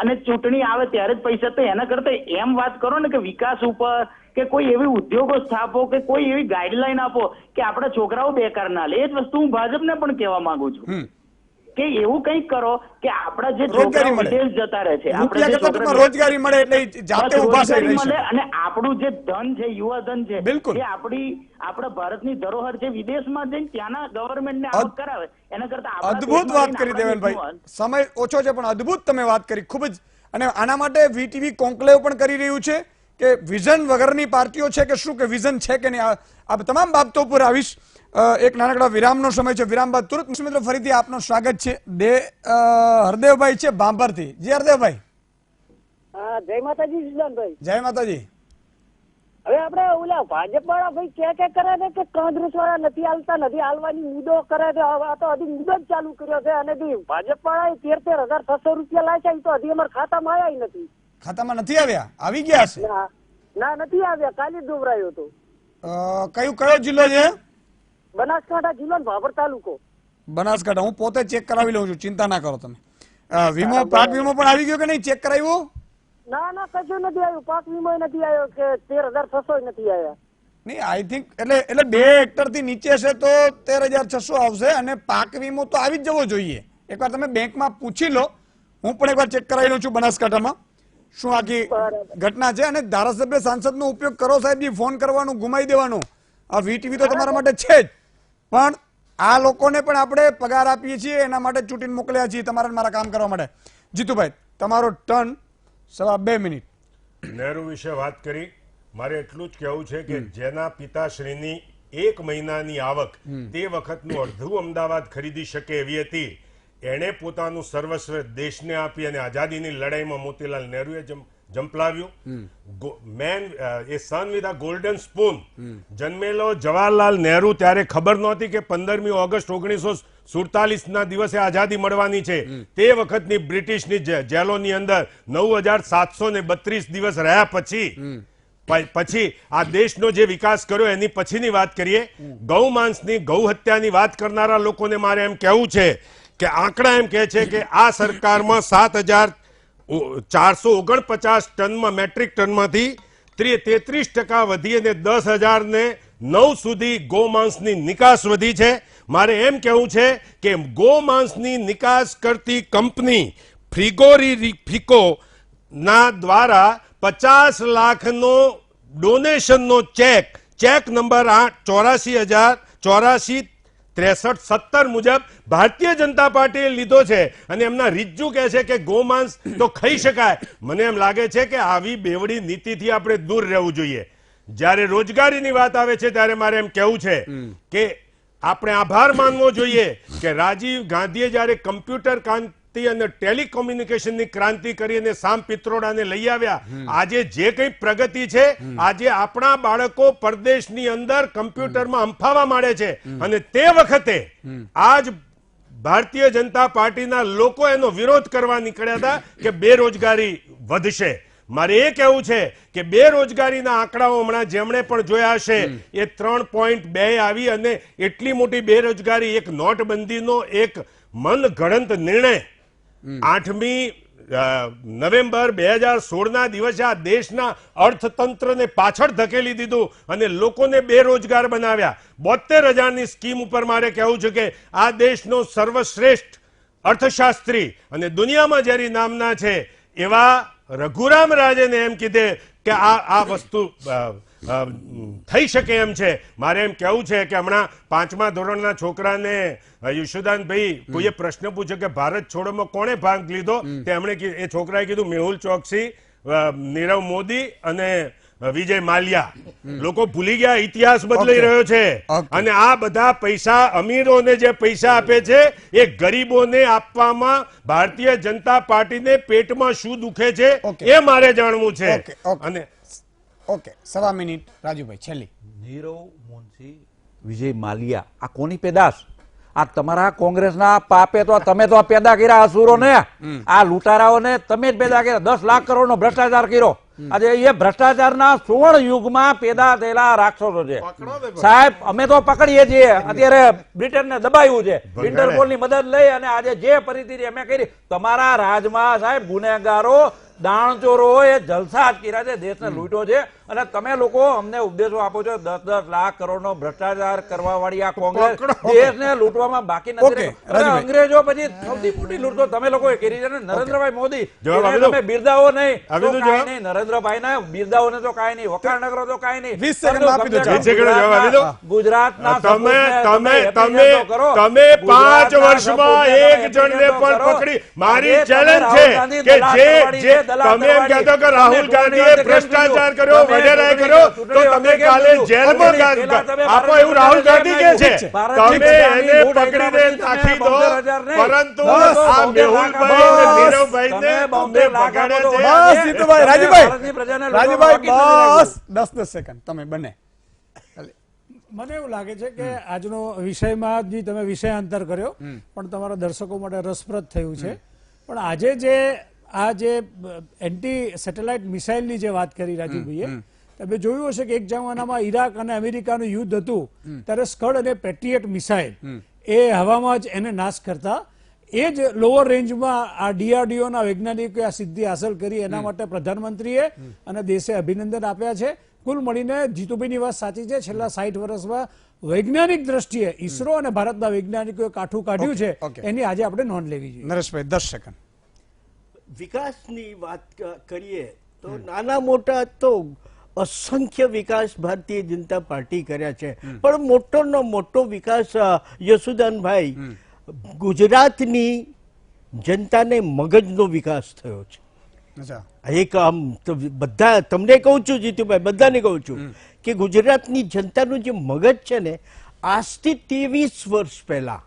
અને ચૂંટણી આવે ત્યારે જ પૈસા, તો એના કરતા એમ વાત કરો ને કે વિકાસ ઉપર કે કોઈ એવી ઉદ્યોગો સ્થાપો કે કોઈ એવી ગાઈડલાઈન આપો કે આપણા છોકરાઓ બેકાર ના લે. એ જ વસ્તુ હું ભાજપને પણ કહેવા માંગુ છું કે એવું કંઈક કરો કે આપણા જે છોકરાઓ વિદેશ જતા રહે છે રોજગારી મળે એટલે જાતે ઉભા થઈ મળે અને આપણું જે ધન છે, યુવા ધન છે, એ આપણા ભારતની ધરોહર છે, વિદેશમાં જઈને ત્યાંના ગવર્મેન્ટને આવક કરાવે. એના કરતા અદ્ભુત વાત કરી દેવેનભાઈ. સમય ઓછો છે પણ અદ્ભુત તમે વાત કરી ખૂબ જ. અને આના માટે વીટીવી કોન્ક્લેવ પણ કરી રહ્યું છે કે વિઝન વગરની પાર્ટીઓ છે કે શું, કે વિઝન છે કે નહીં. આ તમામ બાબતો પર આવીશ. એક નાનકડા વિરામનો સમય છે. વિરામ બાદ તુરંત મિત્રો ફરીથી આપનું સ્વાગત છે. હરદેવભાઈ છે ભાંભરથી. જી હરદેવભાઈ. જય માતાજી સુદાનભાઈ. જય માતાજી. હવે આપણે ઓલા ભાજપ વાળા ભાઈ કે કરે છે કે કોંગ્રેસ વાળા નથી હાલવાની મુદ્દો કરે છે. આ તો હજી મુદ્દો જ ચાલુ કર્યો છે અને ભાજપ વાળા 13,600 રૂપિયા લાગ્યા, એ તો હજી અમારા ખાતામાં આવ્યા નથી. ખાતામાં નથી આવ્યા? આવી ગયા છે? ના નથી આવ્યા, કાલે જ દોવરાયો હતો. કયો જિલ્લો છે? બનાસકાંઠા જિલ્લો, ભાભર તાલુકો. બનાસકાંઠા. હું પોતે ચેક કરાવી લઉં છું, ચિંતા ના કરો તમે. વીમો, પાક વીમો પણ આવી ગયો કે નહીં? ચેક કરાવ્યું? ના કશું નથી આવ્યું. પાક વીમો નથી આવ્યો કે 13,600 નથી આવ્યા. નહીં, આઈ થિંક એટલે 2 હેક્ટર થી નીચે છે તો 13,600 આવશે અને પાક વીમો તો આવી જ જવો જોઈએ. એકવાર તમે બેંકમાં પૂછી લો. હું પણ એકવાર ચેક કરાવી લઉં છું બનાસકાંઠામાં શું આખી ઘટના છે. અને ધારાસભ્ય સાંસદ નો ઉપયોગ કરો સાહેબજી. ફોન કરવાનું ગુમાવી દેવાનું. આ વીટીવી તો તમારા માટે છે જ, પણ આ લોકોને પણ આપણે પગાર આપીએ છીએ, એના માટે ચૂંટીને મોકલ્યા છીએ તમારા મારા કામ કરવા માટે. જીતુભાઈ તમારો ટર્ન. 2.5 મિનિટ. નહેરુ વિશે વાત કરી. મારે એટલું જ કહેવું છે કે જેના પિતાશ્રીની 1 મહિનાની આવક તે વખતનું અડધું અમદાવાદ ખરીદી શકે એવી હતી, એણે પોતાનું સર્વસ્વ દેશને આપી અને આઝાદીની લડાઈમાં મોતીલાલ નહેરુએ જંપલાવ્યું. Man a son with a golden spoon. જન્મેલો જવાહરલાલ નહેરુ ત્યારે ખબર નહોતી કે 15મી ઓગસ્ટ 1947 દિવસે આઝાદી મળવાની છે. તે વખતની બ્રિટિશની જેલોની અંદર 9,732 દિવસ રહ્યા પછી આ દેશનો જે વિકાસ કર્યો એની પછીની વાત કરીએ. ગૌ માંસની ગૌ હત્યાની વાત કરનારા લોકોને મારે એમ કહેવું છે કે આંકડા એમ કહે છે કે આ સરકારમાં 7,449 ટનમાં, મેટ્રિક ટનમાંથી 33% વધી અને 10,009 સુધી ગોમાંસની નિકાસ વધી છે. મારે એમ કહેવું છે કે ગોમાંસની નિકાસ કરતી કંપની ફ્રિકો ના દ્વારા 50 લાખનો ડોનેશનનો ચેક નંબર 84,084,63,17 મુજબ ભારતીય જનતા પાર્ટીએ લીધો છે અને એમના રીજ્જુ કહે છે કે ગોમાંસ તો ખાઈ શકાય. મને એમ લાગે છે કે આવી બેવડી નીતિથી આપણે દૂર રહેવું જોઈએ. જ્યારે રોજગારીની વાત આવે છે ત્યારે મારે એમ કહેવું છે કે આપણે આભાર માનવો જોઈએ કે રાજીવ ગાંધીએ જ્યારે કમ્પ્યુટર ક્રાંતિ અને ટેલિકોમ્યુનિકેશનની ક્રાંતિ કરી અને સામ પિત્રોડાને લઈ આવ્યા, આજે જે કંઈ પ્રગતિ છે, આજે આપણા બાળકો પરદેશની અંદર કમ્પ્યુટરમાં અંફાવા માંડે છે. અને તે વખતે આજ ભારતીય જનતા પાર્ટીના લોકો એનો વિરોધ કરવા નીકળ્યા હતા કે બેરોજગારી વધશે. મારે એ કહેવું છે કે બેરોજગારીના આંકડાઓ હમણાં જેમણે પણ જોયા હશે એ 3.2 આવી અને એટલી મોટી બેરોજગારી એક નોટબંધીનો એક મનગઢંત નિર્ણય 8મી નવેમ્બર 2016ના દિવસે આ દેશના અર્થતંત્રને પાછળ ધકેલી દીધું અને લોકોને બેરોજગાર બનાવ્યા. 72,000ની સ્કીમ ઉપર મારે કહેવું છે કે આ દેશનો સર્વશ્રેષ્ઠ અર્થશાસ્ત્રી અને દુનિયામાં જેની નામના છે એવા રઘુરામ રાજને એમ કીધે કે આ વસ્તુ થઈ શકે એમ છે. મારે એમ કહેવું છે કે હમણાં 5મા ધોરણના છોકરાને યશુદાનભાઈ કોઈએ પ્રશ્ન પૂછ્યો કે ભારત છોડોમાં કોણે ભાગ લીધો, તે એમણે એ છોકરાએ કીધું મેહુલ ચોકસી, નીરવ મોદી અને વિજય માલ્યા. લોકો ભૂલી ગયા, ઇતિહાસ બદલાઈ રહ્યો છે. અને આ બધા પૈસા અમીરોને જે પૈસા આપે છે એ ગરીબોને આપવામાં ભારતીય જનતા પાર્ટીને પેટમાં શું દુખે છે એ મારે જાણવું છે. અને ઓકે, 1.25 મિનિટ રાજુભાઈ છેલ્લી. નીરવ મુનશી, વિજય માલ્યા, આ કોની પેદાશ? આ તમારા કોંગ્રેસના પાપે તો તમે તો પેદા કર્યા અસુરો ને, આ લૂંટારાઓને તમે જ પેદા કર્યા. 10 લાખ કરોડનો ભ્રષ્ટાચાર કર્યો. આજે એ ભ્રષ્ટાચારના સુવર્ણ યુગમાં પેદા થયેલા રાક્ષસો છે સાહેબ. અમે તો પકડીએ છીએ. અત્યારે બ્રિટનને દબાવ્યું છે, ઇન્ટરપોલની મદદ લઈ અને આજે જે પરિસ્થિતિ અમે કરી. તમારા રાજમાં સાહેબ ગુનેગારો, દાણચોરોએ જલસા જ કર્યા છે, દેશને લૂંટ્યો છે. અને તમે લોકો અમને ઉપદેશો આપો છો 10 લાખ કરોડનો ભ્રષ્ટાચાર કરવા વાળી આ કોંગ્રેસ દેશને લૂંટવામાં બાકી નથી. અંગ્રેજો પછી સૌથી મોટી લૂંટ તો તમે લોકોએ કરી છે ને. નરેન્દ્રભાઈ મોદી તમે બિરદાવો નહીં, નરેન્દ્રભાઈ ના બિરદાઓને તો કાંઈ નહીં, વખાણ ન કરો તો કાંઈ નહીં. ગુજરાતના તમે 5 વર્ષમાં એક જણને પણ પકડી. મારી ચેલેન્જ છે કે જે તમે એમ કહેતો કે રાહુલ ગાંધીએ ભ્રષ્ટાચાર કર્યો, વગેરે કર્યો, તો તમે કાલે જેલમાં આપો એવું રાહુલ ગાંધી કહે છે. તમે એને પકડીને નાખી દો, પરંતુ આ મેહુલભાઈ અને નીરવભાઈને તમે બગાડ્યા છે. બસ જીતુભાઈ, રાજુભાઈ બસ 10 સેકન્ડ તમે બને. મને એવું લાગે છે કે આજનો વિષયમાં જે તમે વિષયાંતર કર્યો પણ તમારા દર્શકો માટે રસપ્રદ થયું છે. પણ આજે આ જે એન્ટી સેટેલાઇટ મિસાઇલની જે વાત કરી રાજુભાઈએ, તમે જોયું હશે કે એક જમાનામાં ઈરાક અને અમેરિકાનું યુદ્ધ હતું ત્યારે સ્કડ અને પેટ્રિયટ મિસાઇલ એ હવામાં જ એને નાશ કરતા. એ જ લોઅર રેન્જમાં આ DRDOના વૈજ્ઞાનિકોએ આ સિદ્ધિ હાંસલ કરી. એના માટે પ્રધાનમંત્રીએ અને દેશે અભિનંદન આપ્યા છે. કુલ મળીને જીતુભાઈની વાત સાચી છે, છેલ્લા 60 વર્ષમાં વૈજ્ઞાનિક દ્રષ્ટિએ ઈસરો અને ભારતના વૈજ્ઞાનિકોએ કાઠું કાઢ્યું છે, એની આજે આપણે નોંધ લેવી જોઈએ. નરેશભાઈ 10 સેકન્ડ. વિકાસની વાત કરીએ તો નાના મોટા તો અસંખ્ય વિકાસ ભારતીય જનતા પાર્ટી કર્યા છે. પણ મોટોનો મોટો વિકાસ યશુદાનભાઈ, ગુજરાતની જનતાને મગજનો વિકાસ થયો છે. એક આમ બધા તમને કહું છું જીતુભાઈ, બધાને કહું છું કે ગુજરાતની જનતાનું જે મગજ છે ને, આજથી 23 વર્ષ પહેલા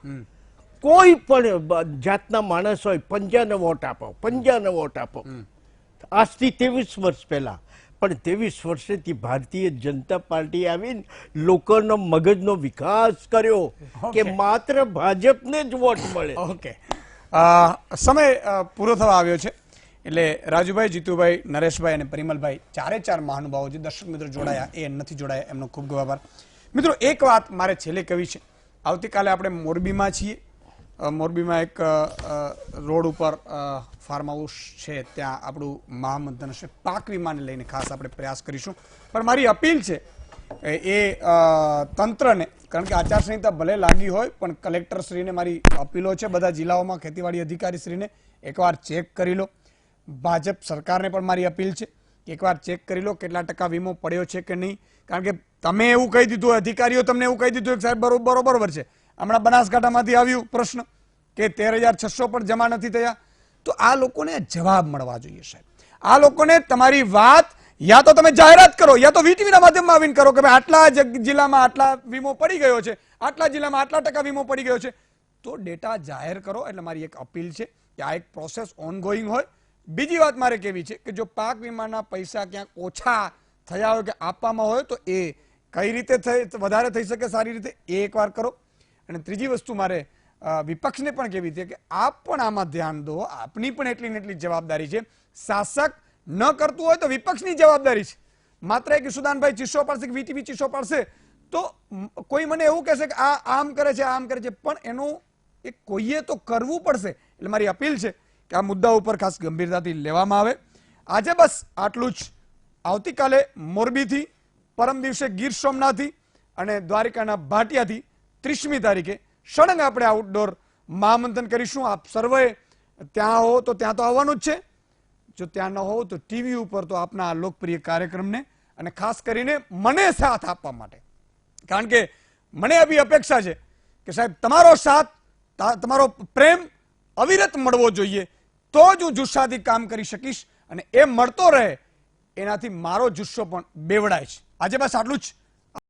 કોઈ પણ જાતના માણસ હોય 55 વોટ આપો, 55 વોટ આપો. આજથી 23 વર્ષ પહેલા. પણ 23 વર્ષેથી ભારતીય જનતા પાર્ટી આવીને લોકોનો મગજનો વિકાસ કર્યો કે માત્ર ભાજપને જ વોટ મળે. ઓકે, સમય પૂરો થવા આવ્યો છે એટલે રાજુભાઈ, જીતુભાઈ, નરેશભાઈ અને પરિમલભાઈ, 4 મહાનુભાવો જે દર્શક મિત્રો જોડાયા એ નથી જોડાયા, એમનો ખૂબ ખૂબ આભાર. મિત્રો એક વાત મારે છેલ્લે કહેવી છે. આવતીકાલે આપણે મોરબીમાં છીએ. મોરબીમાં એક રોડ ઉપર ફાર્મ હાઉસ છે, ત્યાં આપણું મહામંથન હશે. પાક વીમાને લઈને ખાસ આપણે પ્રયાસ કરીશું. પણ મારી અપીલ છે એ તંત્રને, કારણ કે આચારસંહિતા ભલે લાગી હોય પણ કલેક્ટરશ્રીને મારી અપીલો છે, બધા જિલ્લાઓમાં ખેતીવાડી અધિકારીશ્રીને એકવાર ચેક કરી લો. ભાજપ સરકારને પણ મારી અપીલ છે કે એકવાર ચેક કરી લો કેટલા ટકા વીમો પડ્યો છે કે નહીં. કારણ કે તમે એવું કહી દીધું, અધિકારીઓ તમને એવું કહી દીધું કે સાહેબ બરોબર છે. હમણાં બનાસકાંઠામાંથી આવ્યું પ્રશ્ન કે 13,600 પણ જમા નથી થયા. તો આ લોકોને જવાબ મળવા જોઈએ સાહેબ. આ લોકોને તમારી વાત યા તો તમે જાહેરાત કરો, યા તો વીટીવીના માધ્યમમાં આવીને કરો કે ભાઈ આટલા જિલ્લામાં આટલા વીમો પડી ગયો છે, આટલા જિલ્લામાં આટલા ટકા વીમો પડી ગયો છે, તો ડેટા જાહેર કરો. એટલે મારી એક અપીલ છે કે આ એક પ્રોસેસ ઓનગોઈંગ હોય. બીજી વાત મારે કહેવી છે કે જો પાક વીમાના પૈસા ક્યાંક ઓછા થયા હોય કે આપવામાં હોય તો એ કઈ રીતે વધારે થઈ શકે સારી રીતે એ એકવાર કરો. અને ત્રીજી વસ્તુ મારે વિપક્ષને પણ કહેવી છે કે આપ પણ આમાં ધ્યાન દો, આપની પણ એટલી ને એટલી જવાબદારી છે. શાસક ન કરતું હોય તો વિપક્ષની જવાબદારી છે. માત્ર એક ઈશુદાનભાઈ ચીસો પાડશે કે વીટીવી ચીસો પાડશે તો કોઈ મને એવું કહેશે કે આ આમ કરે છે આમ કરે છે, પણ એનું એ કોઈએ તો કરવું પડશે. એટલે મારી અપીલ છે કે આ મુદ્દા ઉપર ખાસ ગંભીરતાથી લેવામાં આવે. આજે બસ આટલું જ. આવતીકાલે મોરબીથી, પરમ દિવસે ગીર સોમનાથથી અને દ્વારિકાના ભાટિયાથી 30મી તારીખે સળંગ આપણે આઉટડોર મહામંથન કરીશું. આપ સર્વે ત્યાં હો તો ત્યાં તો આવવાનું જ છે, જો ત્યાં ન હોવ તો ટીવી ઉપર તો આપના આ લોકપ્રિય કાર્યક્રમને અને ખાસ કરીને મને સાથ આપવા માટે, કારણ કે મને એવી અપેક્ષા છે કે સાહેબ તમારો સાથ, તમારો પ્રેમ અવિરત મળવો જોઈએ, તો જ હું જુસ્સાથી કામ કરી શકીશ. અને એ મળતો રહે એનાથી મારો જુસ્સો પણ બેવડાય છે. આજે બસ આટલું જ.